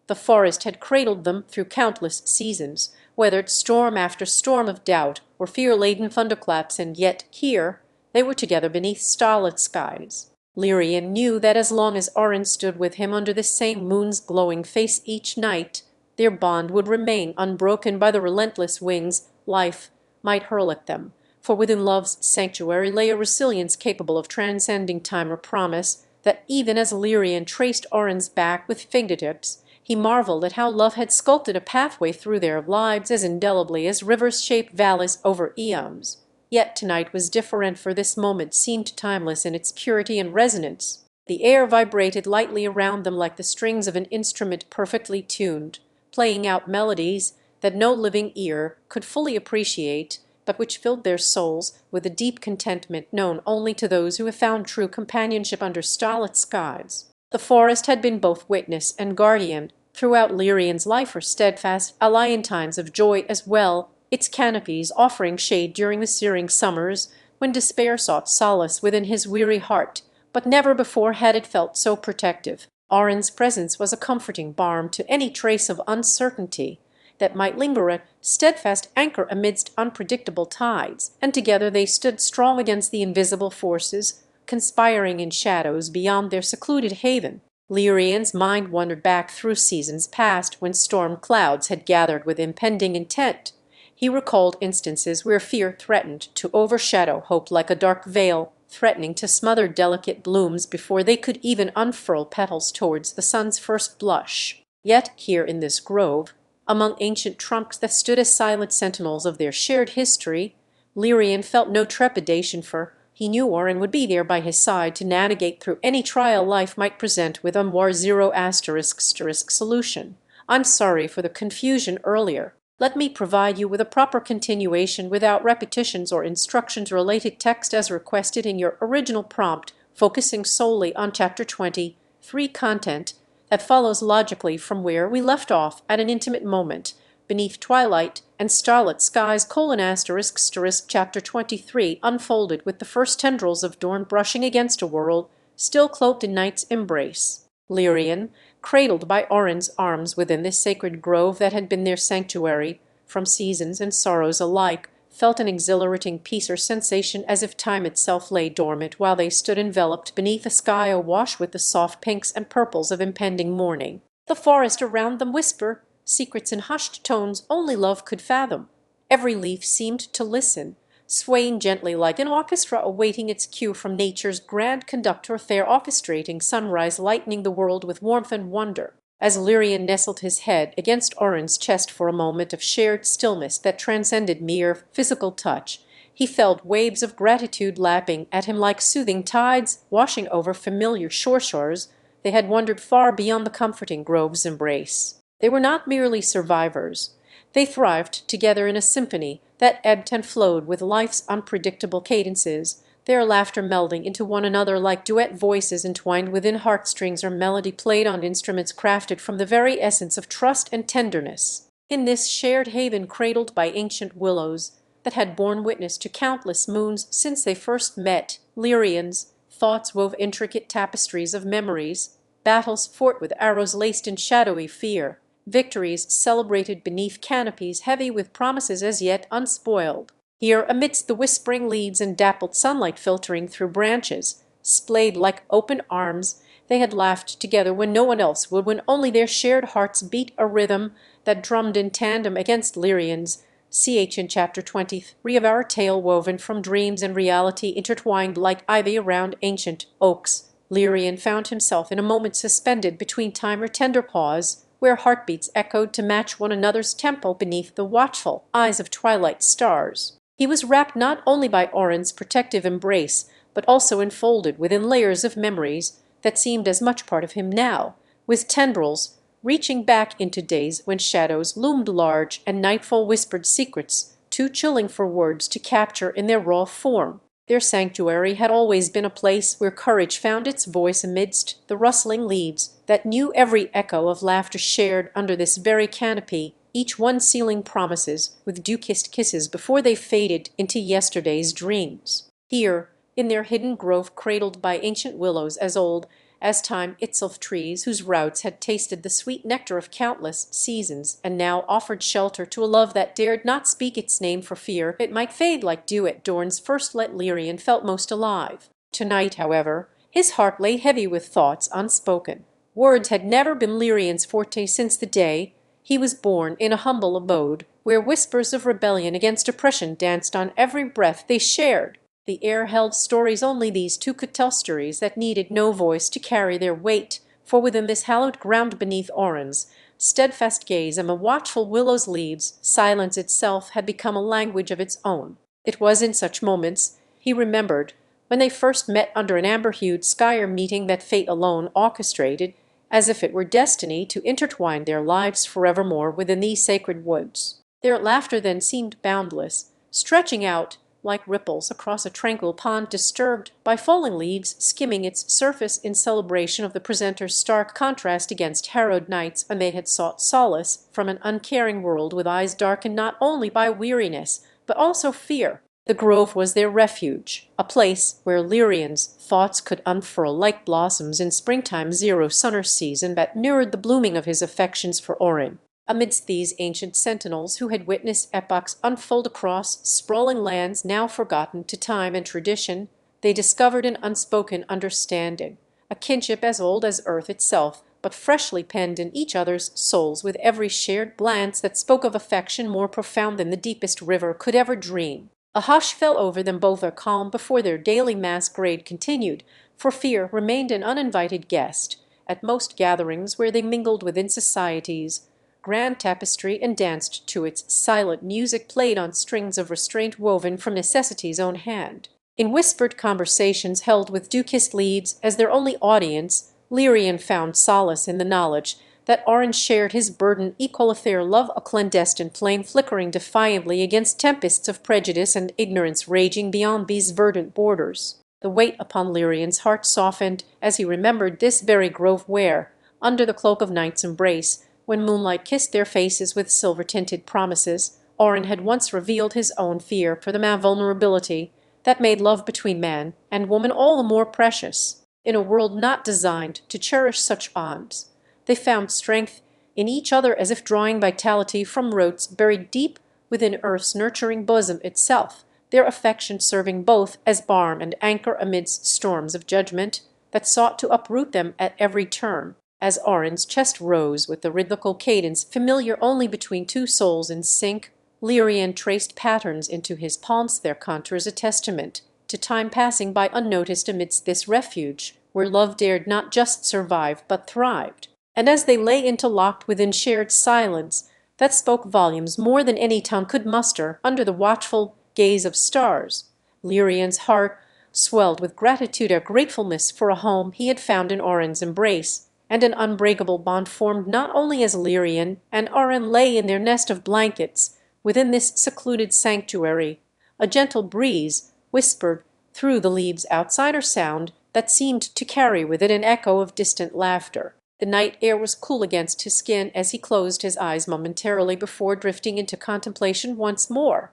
The forest had cradled them through countless seasons, weathered storm after storm of doubt or fear-laden thunderclaps, and yet here they were together beneath starlit skies. Lirian knew that as long as Oren stood with him under this same moon's glowing face each night, their bond would remain unbroken by the relentless wings life might hurl at them, for within love's sanctuary lay a resilience capable of transcending time, or promise that even as Lirian traced Oren's back with fingertips, he marveled at how love had sculpted a pathway through their lives as indelibly as rivers shape valleys over eons. Yet tonight was different, for this moment seemed timeless in its purity and resonance. The air vibrated lightly around them like the strings of an instrument perfectly tuned, playing out melodies that no living ear could fully appreciate, but which filled their souls with a deep contentment known only to those who have found true companionship under starlit skies. The forest had been both witness and guardian throughout Lirian's life, her steadfast ally in times of joy as well, its canopies offering shade during the searing summers when despair sought solace within his weary heart, but never before had it felt so protective. Oren's presence was a comforting balm to any trace of uncertainty that might linger, a steadfast anchor amidst unpredictable tides, and together they stood strong against the invisible forces conspiring in shadows beyond their secluded haven. Lirian's mind wandered back through seasons past when storm clouds had gathered with impending intent. He recalled instances where fear threatened to overshadow hope like a dark veil, threatening to smother delicate blooms before they could even unfurl petals towards the sun's first blush. Yet here in this grove, among ancient trunks that stood as silent sentinels of their shared history, Lirian felt no trepidation, for he knew Orin would be there by his side to navigate through any trial life might present with a more zero asterisk solution. I'm sorry for the confusion earlier. Let me provide you with a proper continuation without repetitions or instructions. Related text as requested in your original prompt, focusing solely on Chapter 23 content that follows logically from where we left off at an intimate moment. Beneath twilight and starlit skies, Chapter 23 unfolded with the first tendrils of dawn brushing against a world still cloaked in night's embrace. Lirian, cradled by Orin's arms within this sacred grove that had been their sanctuary from seasons and sorrows alike, felt an exhilarating peace or sensation as if time itself lay dormant while they stood enveloped beneath a sky awash with the soft pinks and purples of impending morning. The forest around them whispered secrets in hushed tones only love could fathom. Every leaf seemed to listen, swaying gently like an orchestra awaiting its cue from nature's grand conductor, there orchestrating sunrise, lightening the world with warmth and wonder. As Lirian nestled his head against Orin's chest for a moment of shared stillness that transcended mere physical touch, he felt waves of gratitude lapping at him like soothing tides washing over familiar shores. They had wandered far beyond the comforting grove's embrace. They were not merely survivors. They thrived together in a symphony that ebbed and flowed with life's unpredictable cadences, their laughter melding into one another like duet voices entwined within heartstrings or melody played on instruments crafted from the very essence of trust and tenderness. In this shared haven cradled by ancient willows that had borne witness to countless moons since they first met, Lirian's thoughts wove intricate tapestries of memories, battles fought with arrows laced in shadowy fear, victories celebrated beneath canopies heavy with promises as yet unspoiled. Here, amidst the whispering leaves and dappled sunlight filtering through branches, splayed like open arms, they had laughed together when no one else would, when only their shared hearts beat a rhythm that drummed in tandem against Lirian's. In Chapter 23 of our tale, woven from dreams and reality intertwined like ivy around ancient oaks, Lirian found himself in a moment suspended between time or tender pause, where heartbeats echoed to match one another's tempo beneath the watchful eyes of twilight stars. He was wrapped not only by Orin's protective embrace, but also enfolded within layers of memories that seemed as much part of him now, with tendrils reaching back into days when shadows loomed large and nightfall whispered secrets too chilling for words to capture in their raw form. Their sanctuary had always been a place where courage found its voice amidst the rustling leaves that knew every echo of laughter shared under this very canopy, each one sealing promises with dew-kissed kisses before they faded into yesterday's dreams. Here, in their hidden grove cradled by ancient willows as old as time itself, trees whose roots had tasted the sweet nectar of countless seasons and now offered shelter to a love that dared not speak its name for fear it might fade like dew at dawn's first let, Lirian felt most alive. Tonight, however, his heart lay heavy with thoughts unspoken. Words had never been Lirian's forte since the day he was born in a humble abode where whispers of rebellion against oppression danced on every breath they shared. The air held stories only these two could tell, stories that needed no voice to carry their weight, for within this hallowed ground beneath Orin's steadfast gaze and the watchful willow's leaves, silence itself had become a language of its own. It was in such moments, he remembered, when they first met under an amber-hued sky, a meeting that fate alone orchestrated, as if it were destiny to intertwine their lives forevermore within these sacred woods. Their laughter then seemed boundless, stretching out like ripples across a tranquil pond disturbed by falling leaves skimming its surface in celebration of the presenter's stark contrast against harrowed nights when they had sought solace from an uncaring world with eyes darkened not only by weariness but also fear. The grove was their refuge, a place where Lirian's thoughts could unfurl like blossoms in springtime's zero summer season that mirrored the blooming of his affections for Orin. Amidst these ancient sentinels who had witnessed epochs unfold across sprawling lands now forgotten to time and tradition, they discovered an unspoken understanding, a kinship as old as earth itself, but freshly penned in each other's souls with every shared glance that spoke of affection more profound than the deepest river could ever dream. A hush fell over them both, a calm before their daily masquerade continued, for fear remained an uninvited guest at most gatherings where they mingled within society's grand tapestry and danced to its silent music played on strings of restraint woven from necessity's own hand. In whispered conversations held with dew-kissed leads as their only audience, Lirian found solace in the knowledge that Orange shared his burden equal if their love a clandestine flame flickering defiantly against tempests of prejudice and ignorance raging beyond these verdant borders. The weight upon Lirian's heart softened as he remembered this very grove where, under the cloak of night's embrace, when moonlight kissed their faces with silver-tinted promises, Orin had once revealed his own fear for the vulnerability that made love between man and woman all the more precious. In a world not designed to cherish such bonds, they found strength in each other as if drawing vitality from roots buried deep within earth's nurturing bosom itself, their affection serving both as balm and anchor amidst storms of judgment that sought to uproot them at every turn. As Orin's chest rose with the rhythmical cadence familiar only between two souls in sync, Lirian traced patterns into his palms, their contours a testament to time passing by unnoticed amidst this refuge, where love dared not just survive but thrived. And as they lay interlocked within shared silence that spoke volumes more than any tongue could muster under the watchful gaze of stars, Lirian's heart swelled with gratitude or gratefulness for a home he had found in Orin's embrace, and an unbreakable bond formed not only as Lirian and Orin lay in their nest of blankets within this secluded sanctuary. A gentle breeze whispered through the leaves outside a sound that seemed to carry with it an echo of distant laughter. The night air was cool against his skin as he closed his eyes momentarily before drifting into contemplation once more.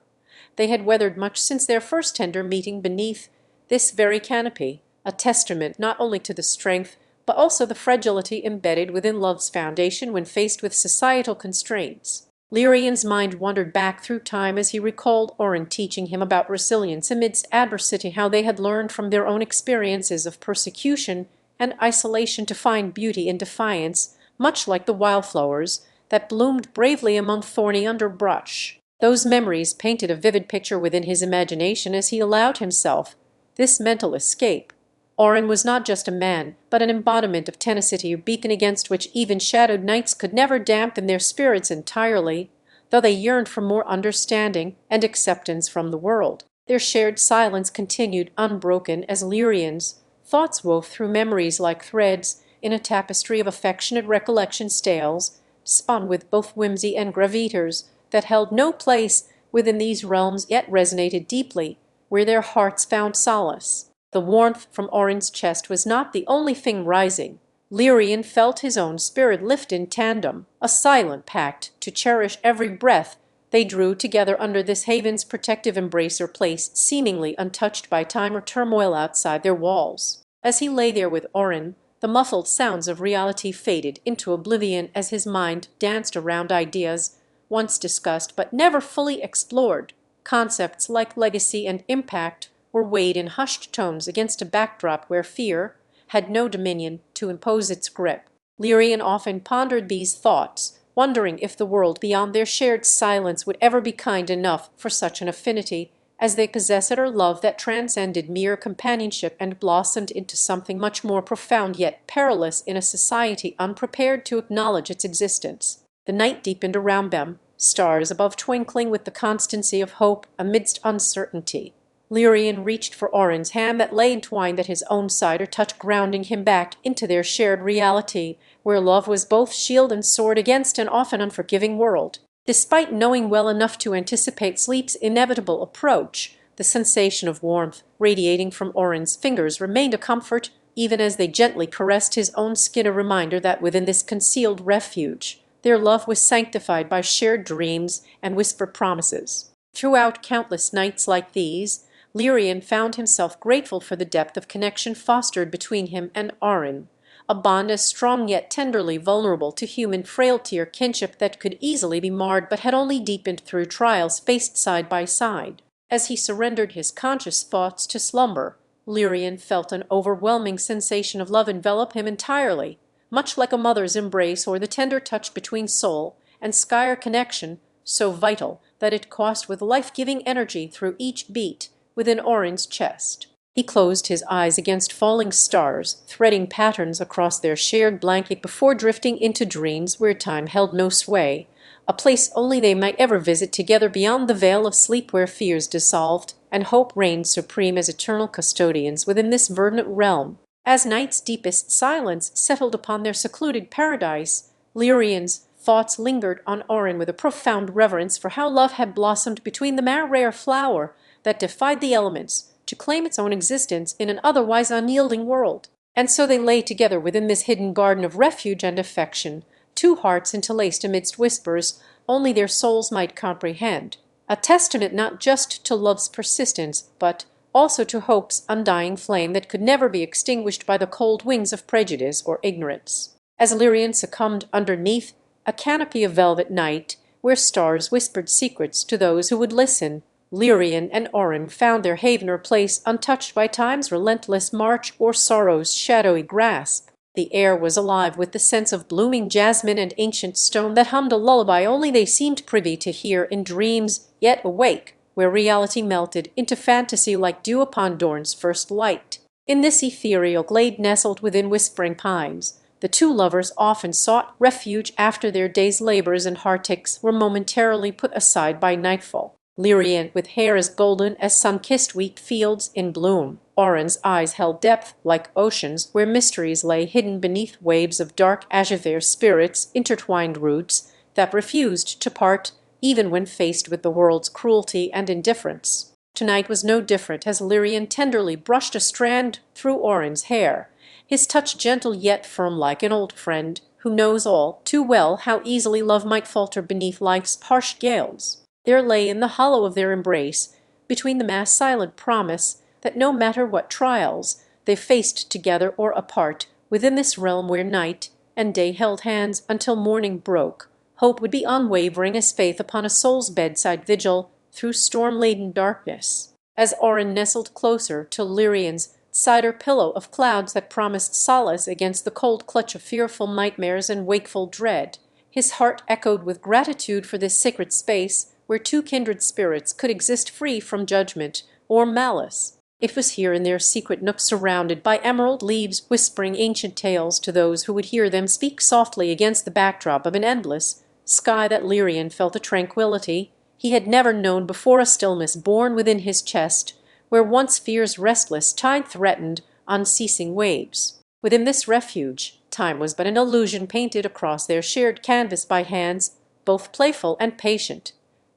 They had weathered much since their first tender meeting beneath this very canopy, a testament not only to the strength but also the fragility embedded within love's foundation when faced with societal constraints. Lirian's mind wandered back through time as he recalled Orin teaching him about resilience amidst adversity, how they had learned from their own experiences of persecution and isolation to find beauty in defiance, much like the wildflowers that bloomed bravely among thorny underbrush. Those memories painted a vivid picture within his imagination as he allowed himself this mental escape. Orin was not just a man, but an embodiment of tenacity, a beacon against which even shadowed nights could never dampen their spirits entirely, though they yearned for more understanding and acceptance from the world. Their shared silence continued unbroken as Lirian's thoughts wove through memories like threads in a tapestry of affectionate recollection, tales spun with both whimsy and gravitas that held no place within these realms yet resonated deeply where their hearts found solace. The warmth from Orin's chest was not the only thing rising. Lirian felt his own spirit lift in tandem, a silent pact to cherish every breath they drew together under this haven's protective embrace or place seemingly untouched by time or turmoil outside their walls. As he lay there with Orin, the muffled sounds of reality faded into oblivion as his mind danced around ideas once discussed but never fully explored. Concepts like legacy and impact were weighed in hushed tones against a backdrop where fear had no dominion to impose its grip. Lirian often pondered these thoughts, wondering if the world beyond their shared silence would ever be kind enough for such an affinity as they possessed, or love that transcended mere companionship and blossomed into something much more profound yet perilous in a society unprepared to acknowledge its existence. The night deepened around them, stars above twinkling with the constancy of hope amidst uncertainty. Lirian reached for Orin's hand that lay entwined at his own side, or touch grounding him back into their shared reality, where love was both shield and sword against an often unforgiving world. Despite knowing well enough to anticipate sleep's inevitable approach, the sensation of warmth radiating from Orin's fingers remained a comfort, even as they gently caressed his own skin, a reminder that within this concealed refuge their love was sanctified by shared dreams and whispered promises. Throughout countless nights like these, Lirian found himself grateful for the depth of connection fostered between him and Orin, a bond as strong yet tenderly vulnerable to human frailty or kinship that could easily be marred but had only deepened through trials faced side by side. As he surrendered his conscious thoughts to slumber, Lirian felt an overwhelming sensation of love envelop him entirely, much like a mother's embrace or the tender touch between soul and sky, a connection so vital that it coursed with life-giving energy through each beat within Orrin's chest. He closed his eyes against falling stars, threading patterns across their shared blanket before drifting into dreams where time held no sway, a place only they might ever visit together beyond the veil of sleep, where fears dissolved and hope reigned supreme as eternal custodians within this verdant realm. As night's deepest silence settled upon their secluded paradise, Lyrian's thoughts lingered on Orrin with a profound reverence for how love had blossomed between them, a rare flower that defied the elements to claim its own existence in an otherwise unyielding world. And so they lay together within this hidden garden of refuge and affection, two hearts interlaced amidst whispers only their souls might comprehend, a testament not just to love's persistence, but also to hope's undying flame that could never be extinguished by the cold wings of prejudice or ignorance. As Lyrian succumbed underneath a canopy of velvet night, where stars whispered secrets to those who would listen, Lyrian and Orrin found their haven or place untouched by time's relentless march or sorrow's shadowy grasp. The air was alive with the sense of blooming jasmine and ancient stone that hummed a lullaby only they seemed privy to hear in dreams yet awake, where reality melted into fantasy like dew upon dawn's first light. In this ethereal glade nestled within whispering pines, the two lovers often sought refuge after their day's labors and heartaches were momentarily put aside by nightfall. Lyrian, with hair as golden as sun-kissed wheat fields in bloom, Orrin's eyes held depth like oceans where mysteries lay hidden beneath waves of dark azure, spirits, intertwined roots that refused to part even when faced with the world's cruelty and indifference. Tonight was no different as Lyrian tenderly brushed a strand through Orrin's hair, his touch gentle yet firm like an old friend who knows all too well how easily love might falter beneath life's harsh gales. There lay in the hollow of their embrace, between them, a silent promise that no matter what trials they faced together or apart, within this realm where night and day held hands until morning broke, hope would be unwavering as faith upon a soul's bedside vigil through storm-laden darkness. As Orrin nestled closer to Lyrian's cider pillow of clouds that promised solace against the cold clutch of fearful nightmares and wakeful dread, his heart echoed with gratitude for this sacred space where two kindred spirits could exist free from judgment or malice. It was here in their secret nook, surrounded by emerald leaves whispering ancient tales to those who would hear them speak softly against the backdrop of an endless sky, that Lyrian felt a tranquility he had never known before, a stillness born within his chest, where once fear's restless tide threatened unceasing waves. Within this refuge, time was but an illusion painted across their shared canvas by hands both playful and patient.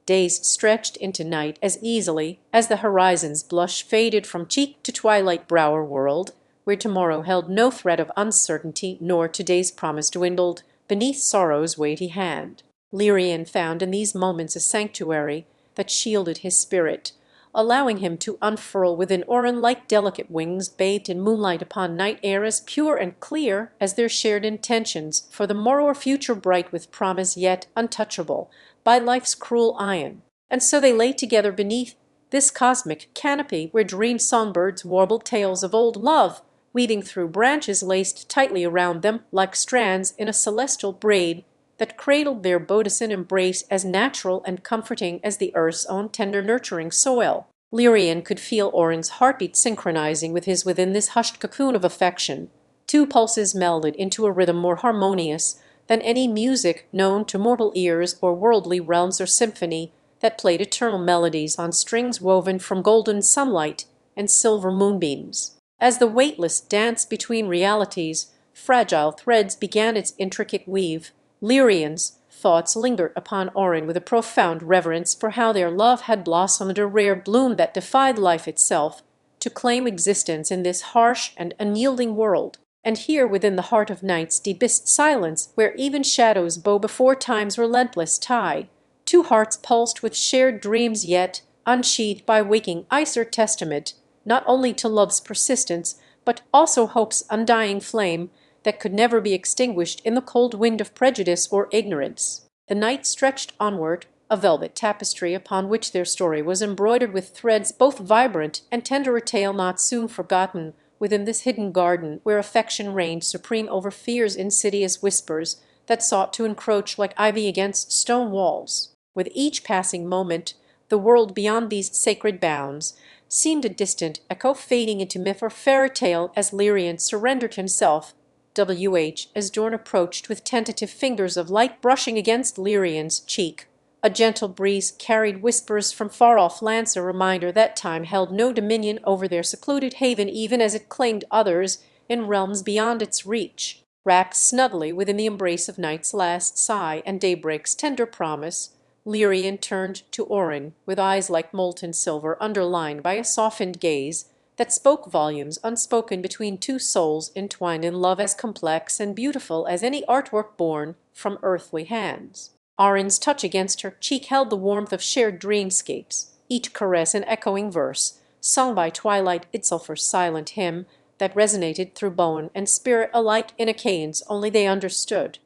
Days stretched into night as easily as the horizon's blush faded from cheek to twilight brow, a world where tomorrow held no threat of uncertainty, nor today's promise dwindled beneath sorrow's weighty hand. Lyrian found in these moments a sanctuary that shielded his spirit, allowing him to unfurl within Orrin like delicate wings bathed in moonlight upon night air as pure and clear as their shared intentions for the morrow, or future bright with promise yet untouchable by life's cruel iron. And so they lay together beneath this cosmic canopy where dreamed songbirds warbled tales of old love, weaving through branches laced tightly around them like strands in a celestial braid that cradled their bodicin embrace as natural and comforting as the earth's own tender nurturing soil. Lyrian could feel Orrin's heartbeat synchronizing with his within this hushed cocoon of affection. Two pulses melded into a rhythm more harmonious than any music known to mortal ears or worldly realms, or symphony that played eternal melodies on strings woven from golden sunlight and silver moonbeams. As the weightless dance between realities' fragile threads began its intricate weave, Lyrian's thoughts lingered upon Orrin with a profound reverence for how their love had blossomed, a rare bloom that defied life itself to claim existence in this harsh and unyielding world. And here within the heart of night's deepest silence, where even shadows bow before time's relentless tide, two hearts pulsed with shared dreams yet unsheathed by waking ice, are testament not only to love's persistence, but also hope's undying flame that could never be extinguished in the cold wind of prejudice or ignorance. The night stretched onward, a velvet tapestry upon which their story was embroidered with threads both vibrant and tender, a tale not soon forgotten, within this hidden garden where affection reigned supreme over fear's insidious whispers that sought to encroach like ivy against stone walls. With each passing moment, the world beyond these sacred bounds seemed a distant echo fading into myth or fairy tale as Lyrian surrendered himself. As Dorn approached with tentative fingers of light brushing against Lyrian's cheek. A gentle breeze carried whispers from far-off lands, a reminder that time held no dominion over their secluded haven even as it claimed others in realms beyond its reach. Wrapped snugly within the embrace of night's last sigh and daybreak's tender promise, Lyrian turned to Orin with eyes like molten silver underlined by a softened gaze that spoke volumes unspoken between two souls entwined in love as complex and beautiful as any artwork born from earthly hands. Orin's touch against her cheek held the warmth of shared dreamscapes, each caress an echoing verse, sung by twilight itself or silent hymn that resonated through bone and spirit alike in a cadence only they understood,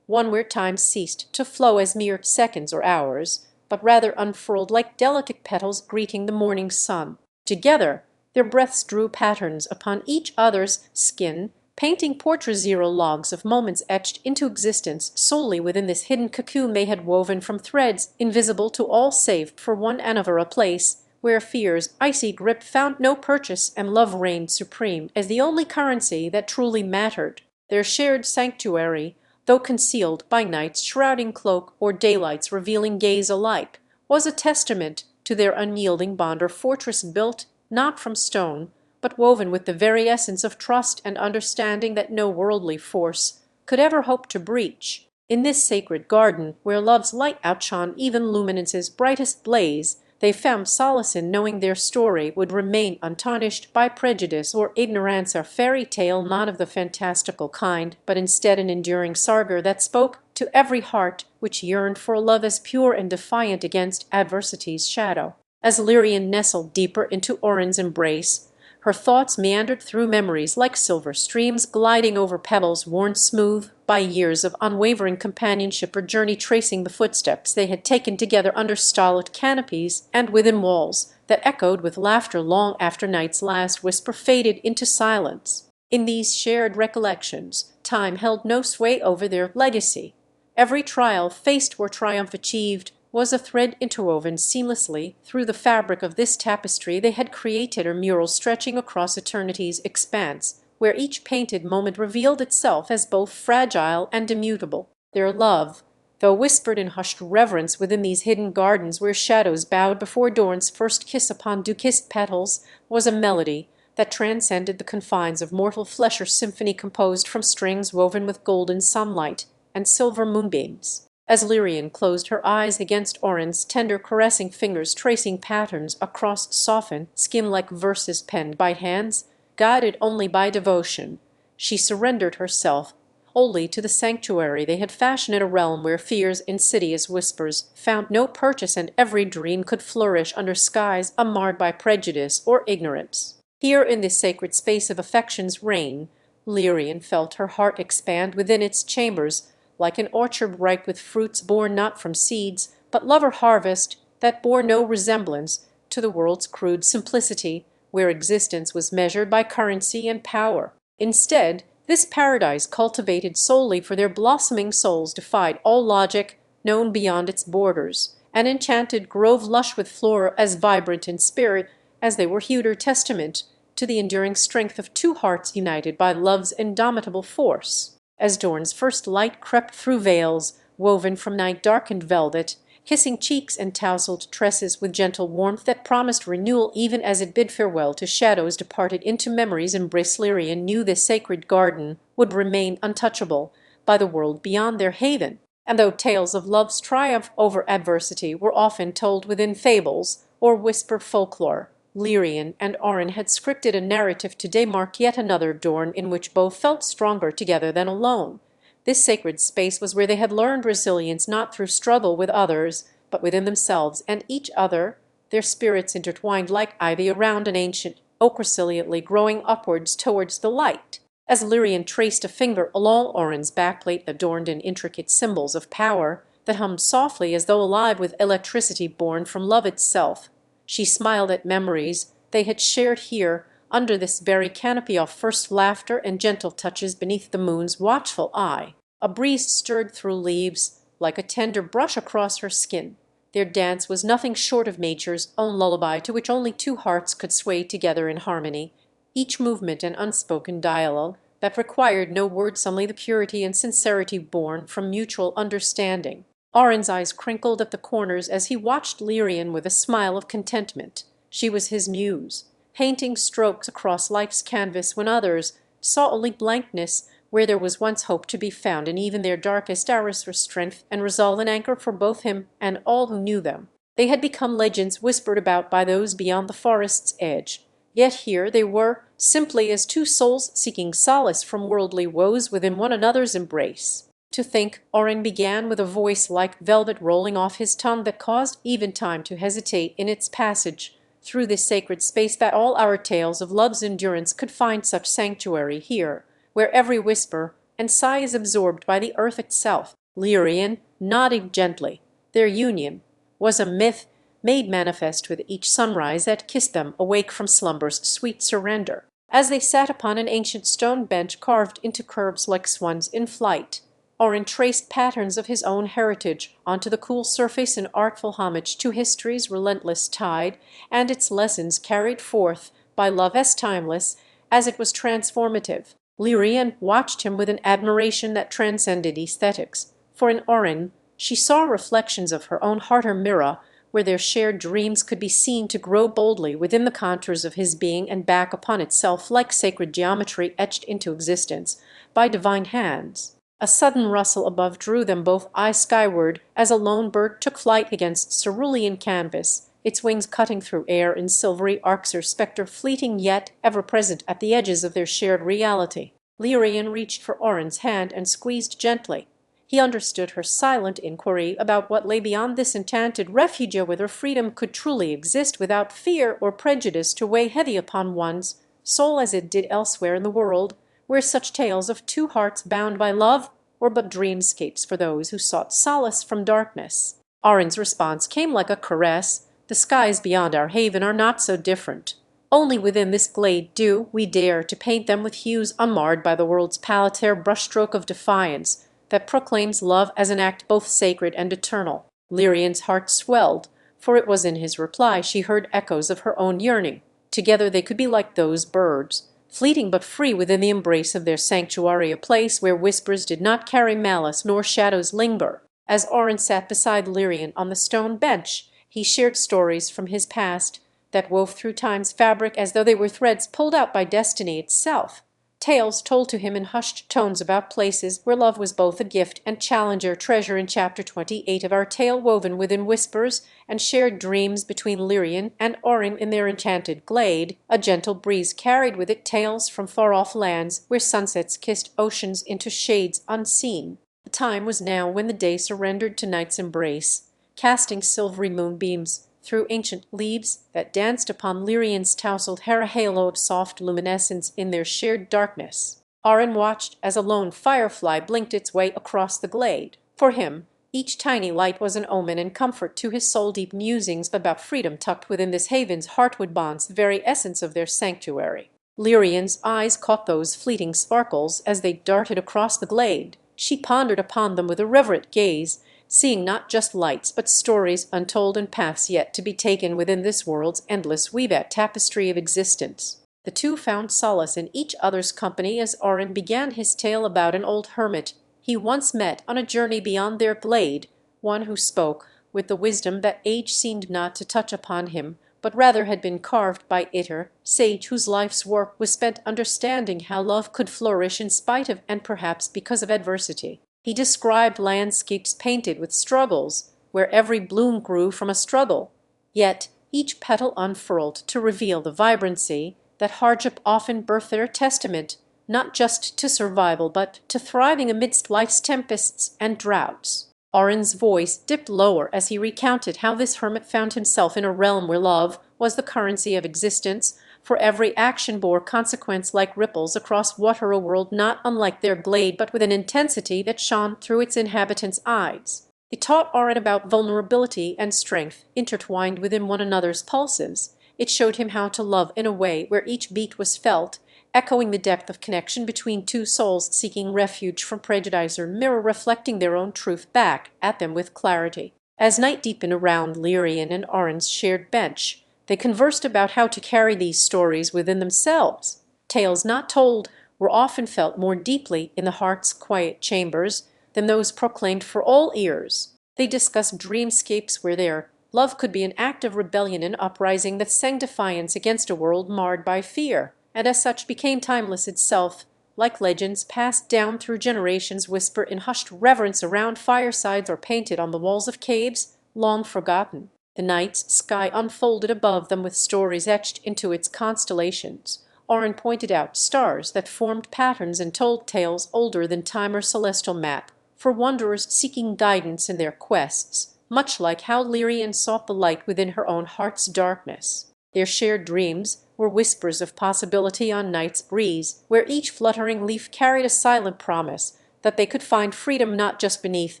one where time ceased to flow as mere seconds or hours, but rather unfurled like delicate petals greeting the morning sun. Together, their breaths drew patterns upon each other's skin, painting portrait-zero logs of moments etched into existence solely within this hidden cocoon they had woven from threads invisible to all save for one another, a place where fear's icy grip found no purchase and love reigned supreme as the only currency that truly mattered. Their shared sanctuary, though concealed by night's shrouding cloak or daylight's revealing gaze alike, was a testament to their unyielding bond, or fortress built not from stone, but woven with the very essence of trust and understanding that no worldly force could ever hope to breach. In this sacred garden, where love's light outshone even luminance's brightest blaze, they found solace in knowing their story would remain untarnished by prejudice or ignorance, a fairy tale not of the fantastical kind, but instead an enduring saga that spoke to every heart which yearned for a love as pure and defiant against adversity's shadow. As Lyrian nestled deeper into Orin's embrace, her thoughts meandered through memories like silver streams gliding over pebbles worn smooth by years of unwavering companionship, or journey tracing the footsteps they had taken together under starlit canopies and within walls that echoed with laughter long after night's last whisper faded into silence. In these shared recollections, time held no sway over their legacy. Every trial faced or triumph achieved was a thread interwoven seamlessly through the fabric of this tapestry they had created, or mural stretching across eternity's expanse, where each painted moment revealed itself as both fragile and immutable. Their love, though whispered in hushed reverence within these hidden gardens where shadows bowed before dawn's first kiss upon dew-kissed petals, was a melody that transcended the confines of mortal flesh, or symphony composed from strings woven with golden sunlight and silver moonbeams. As Lyrian closed her eyes against Orin's tender caressing fingers tracing patterns across softened skin like verses penned by hands guided only by devotion, she surrendered herself wholly to the sanctuary they had fashioned in a realm where fear's insidious whispers found no purchase and every dream could flourish under skies unmarred by prejudice or ignorance. Here in this sacred space of affection's reign, Lyrian felt her heart expand within its chambers, like an orchard ripe with fruits born not from seeds, but lover harvest that bore no resemblance to the world's crude simplicity, where existence was measured by currency and power. Instead, this paradise cultivated solely for their blossoming souls defied all logic known beyond its borders, an enchanted grove lush with flora as vibrant in spirit as they were hued, or testament to the enduring strength of two hearts united by love's indomitable force. As dawn's first light crept through veils woven from night-darkened velvet, kissing cheeks and tousled tresses with gentle warmth that promised renewal even as it bid farewell to shadows departed into memories, embraced, Lyrian knew this sacred garden would remain untouchable by the world beyond their haven. And though tales of love's triumph over adversity were often told within fables or whispered folklore, Lyrian and Orin had scripted a narrative to demark yet another dawn in which both felt stronger together than alone. This sacred space was where they had learned resilience not through struggle with others, but within themselves and each other, their spirits intertwined like ivy around an ancient oak resiliently growing upwards towards the light. As Lyrian traced a finger along Orin's backplate adorned in intricate symbols of power that hummed softly as though alive with electricity born from love itself, she smiled at memories they had shared here, under this very canopy of first laughter and gentle touches beneath the moon's watchful eye. A breeze stirred through leaves, like a tender brush across her skin. Their dance was nothing short of nature's own lullaby to which only two hearts could sway together in harmony, each movement an unspoken dialogue that required no words, only the purity and sincerity born from mutual understanding. Orrin's eyes crinkled at the corners as he watched Lirian with a smile of contentment. She was his muse, painting strokes across life's canvas when others saw only blankness where there was once hope to be found in even their darkest hours for strength and resolve, an anchor for both him and all who knew them. They had become legends whispered about by those beyond the forest's edge. Yet here they were, simply as two souls seeking solace from worldly woes within one another's embrace. To think, Orrin began with a voice like velvet rolling off his tongue that caused even time to hesitate in its passage through this sacred space, that all our tales of love's endurance could find such sanctuary here, where every whisper and sigh is absorbed by the earth itself. Lirian nodded gently. Their union was a myth made manifest with each sunrise that kissed them awake from slumber's sweet surrender. As they sat upon an ancient stone bench carved into curves like swans in flight, Orrin traced patterns of his own heritage onto the cool surface in artful homage to history's relentless tide and its lessons carried forth by love as timeless as it was transformative. Lirian watched him with an admiration that transcended aesthetics, for in Orrin she saw reflections of her own heart, or mirror, where their shared dreams could be seen to grow boldly within the contours of his being and back upon itself like sacred geometry etched into existence by divine hands. A sudden rustle above drew them both eyes skyward as a lone bird took flight against cerulean canvas, its wings cutting through air in silvery arcs, or spectre fleeting yet ever present at the edges of their shared reality. Lirian reached for Orrin's hand and squeezed gently. He understood her silent inquiry about what lay beyond this enchanted refuge, whether freedom could truly exist without fear or prejudice to weigh heavy upon one's soul as it did elsewhere in the world, where such tales of two hearts bound by love were but dreamscapes for those who sought solace from darkness. Orrin's response came like a caress. The skies beyond our haven are not so different. Only within this glade do we dare to paint them with hues unmarred by the world's paletaire brushstroke of defiance that proclaims love as an act both sacred and eternal. Lirian's heart swelled, for it was in his reply she heard echoes of her own yearning. Together they could be like those birds, fleeting but free within the embrace of their sanctuary, a place where whispers did not carry malice nor shadows linger. As Orrin sat beside Lirian on the stone bench, he shared stories from his past that wove through time's fabric as though they were threads pulled out by destiny itself. Tales told to him in hushed tones about places where love was both a gift and challenger, treasure in chapter 28 of our tale woven within whispers and shared dreams between Lirian and Orrin in their enchanted glade. A gentle breeze carried with it tales from far-off lands where sunsets kissed oceans into shades unseen. The time was now when the day surrendered to night's embrace, casting silvery moonbeams through ancient leaves that danced upon Lirian's tousled hair, a halo of soft luminescence in their shared darkness. Orrin watched as a lone firefly blinked its way across the glade. For him, each tiny light was an omen and comfort to his soul-deep musings about freedom tucked within this haven's heartwood bonds, the very essence of their sanctuary. Lirian's eyes caught those fleeting sparkles as they darted across the glade. She pondered upon them with a reverent gaze, seeing not just lights but stories untold and paths yet to be taken within this world's endless weave-at tapestry of existence. The two found solace in each other's company as Orrin began his tale about an old hermit he once met on a journey beyond their glade, one who spoke with the wisdom that age seemed not to touch upon him, but rather had been carved by Iter, sage whose life's work was spent understanding how love could flourish in spite of and perhaps because of adversity. He described landscapes painted with struggles, where every bloom grew from a struggle, yet each petal unfurled to reveal the vibrancy that hardship often birthed, their testament not just to survival but to thriving amidst life's tempests and droughts. Orrin's voice dipped lower as he recounted how this hermit found himself in a realm where love was the currency of existence, for every action bore consequence like ripples across water, a world not unlike their glade but with an intensity that shone through its inhabitants' eyes. He taught Orrin about vulnerability and strength intertwined within one another's pulses, It showed him how to love in a way where each beat was felt, echoing the depth of connection between two souls seeking refuge from prejudice, or mirror reflecting their own truth back at them with clarity. As night deepened around Lirian and Oren's shared bench, they conversed about how to carry these stories within themselves. Tales not told were often felt more deeply in the heart's quiet chambers than those proclaimed for all ears. They discussed dreamscapes where their love could be an act of rebellion and uprising that sang defiance against a world marred by fear, and as such became timeless itself, like legends passed down through generations, whispered in hushed reverence around firesides or painted on the walls of caves long forgotten. The night's sky unfolded above them with stories etched into its constellations. Oren pointed out stars that formed patterns and told tales older than time or celestial map, for wanderers seeking guidance in their quests, much like how Lirian sought the light within her own heart's darkness. Their shared dreams were whispers of possibility on night's breeze, where each fluttering leaf carried a silent promise that they could find freedom not just beneath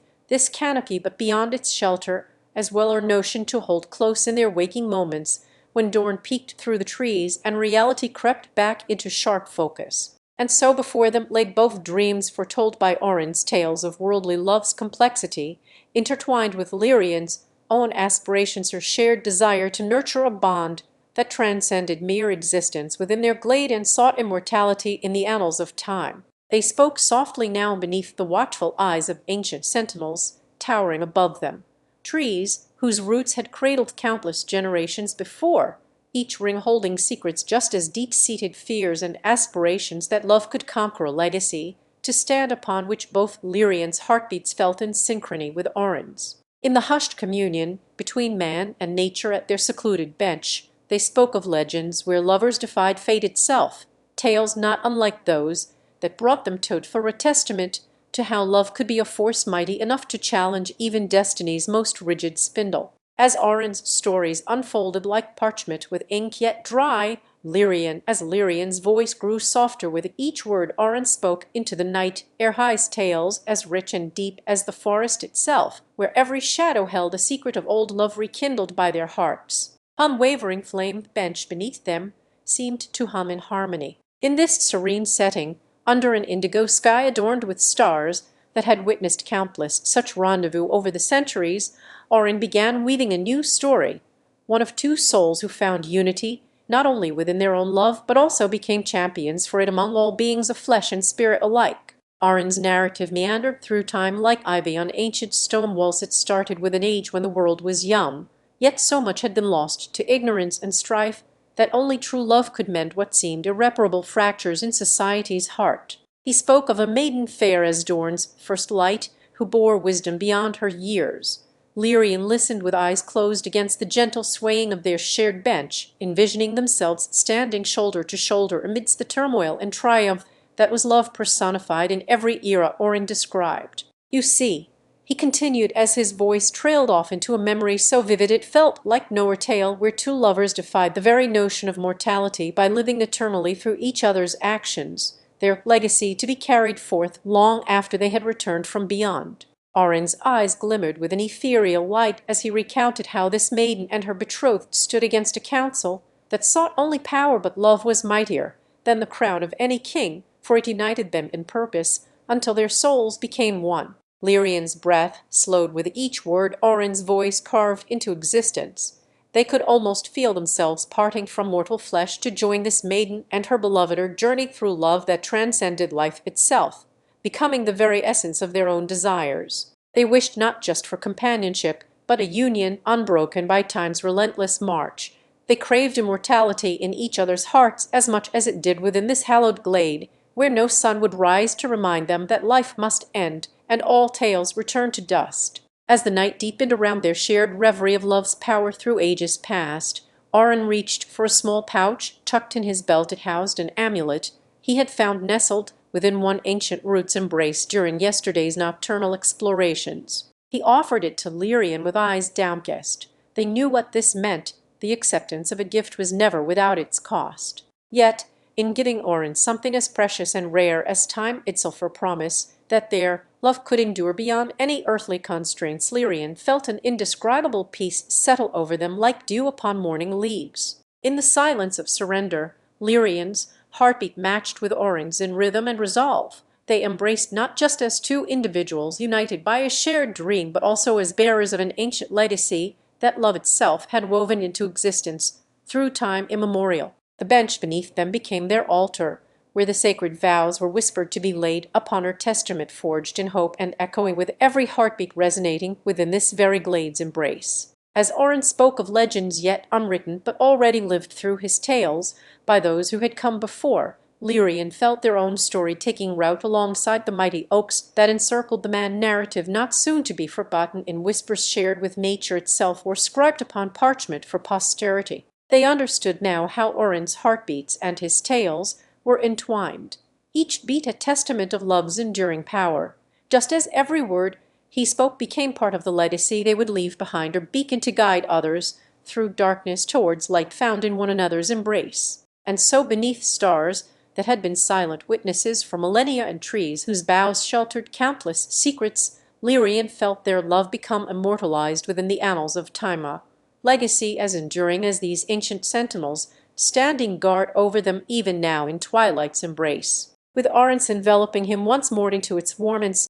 this canopy but beyond its shelter, as well, or notion to hold close in their waking moments when dawn peeked through the trees and reality crept back into sharp focus. And so before them lay both dreams foretold by Oren's tales of worldly love's complexity, intertwined with Lirian's own aspirations, her shared desire to nurture a bond that transcended mere existence within their glade and sought immortality in the annals of time. They spoke softly now beneath the watchful eyes of ancient sentinels towering above them, trees whose roots had cradled countless generations before, each ring holding secrets just as deep-seated fears and aspirations that love could conquer, a legacy to stand upon which both Lirian's heartbeats felt in synchrony with Oren's. In the hushed communion between man and nature at their secluded bench, they spoke of legends where lovers defied fate itself, tales not unlike those that brought them to for a testament to how love could be a force mighty enough to challenge even destiny's most rigid spindle. As Oren's stories unfolded like parchment with ink yet dry, Lirian's voice grew softer with each word Oren spoke into the night, Erhai's tales as rich and deep as the forest itself, where every shadow held a secret of old love rekindled by their hearts. Unwavering flamed bench beneath them seemed to hum in harmony. In this serene setting, under an indigo sky adorned with stars that had witnessed countless such rendezvous over the centuries, Oren began weaving a new story, one of two souls who found unity not only within their own love, but also became champions for it among all beings of flesh and spirit alike. Oren's narrative meandered through time like ivy on ancient stone walls. It started with an age when the world was young, yet so much had been lost to ignorance and strife that only true love could mend what seemed irreparable fractures in society's heart. He spoke of a maiden fair as dawn's first light, who bore wisdom beyond her years. Lirian listened with eyes closed against the gentle swaying of their shared bench, envisioning themselves standing shoulder to shoulder amidst the turmoil and triumph that was love personified in every era Oren described. "You see," he continued as his voice trailed off into a memory so vivid it felt like no tale where two lovers defied the very notion of mortality by living eternally through each other's actions, their legacy to be carried forth long after they had returned from beyond. Oren's eyes glimmered with an ethereal light as he recounted how this maiden and her betrothed stood against a council that sought only power, but love was mightier than the crown of any king, for it united them in purpose until their souls became one. Lirian's breath slowed with each word Oren's voice carved into existence. They could almost feel themselves parting from mortal flesh to join this maiden and her beloved journey through love that transcended life itself, becoming the very essence of their own desires. They wished not just for companionship, but a union unbroken by time's relentless march. They craved immortality in each other's hearts as much as it did within this hallowed glade, where no sun would rise to remind them that life must end and all tales return to dust. As the night deepened around their shared reverie of love's power through ages past, Oren reached for a small pouch tucked in his belt. It housed an amulet he had found nestled within one ancient root's embrace during yesterday's nocturnal explorations. He offered it to Lirian with eyes downcast. They knew what this meant. The acceptance of a gift was never without its cost. Yet, in giving Oren something as precious and rare as time itself, a promise that their love could endure beyond any earthly constraints, Lirian felt an indescribable peace settle over them like dew upon morning leaves. In the silence of surrender, Lyrian's heartbeat matched with Oren's in rhythm and resolve. They embraced not just as two individuals united by a shared dream, but also as bearers of an ancient legacy that love itself had woven into existence through time immemorial. The bench beneath them became their altar, where the sacred vows were whispered to be laid upon her testament forged in hope and echoing with every heartbeat resonating within this very glade's embrace. As Oren spoke of legends yet unwritten but already lived through his tales by those who had come before, Lyrian felt their own story taking root alongside the mighty oaks that encircled the man narrative not soon to be forgotten in whispers shared with nature itself or scribed upon parchment for posterity. They understood now how Oren's heartbeats and his tales were entwined, each beat a testament of love's enduring power, just as every word he spoke became part of the legacy they would leave behind, or beacon to guide others through darkness towards light found in one another's embrace. And so beneath stars that had been silent witnesses for millennia and trees whose boughs sheltered countless secrets, Lyrian felt their love become immortalized within the annals of time, legacy as enduring as these ancient sentinels, standing guard over them even now in twilight's embrace. With Arents enveloping him once more into its warm and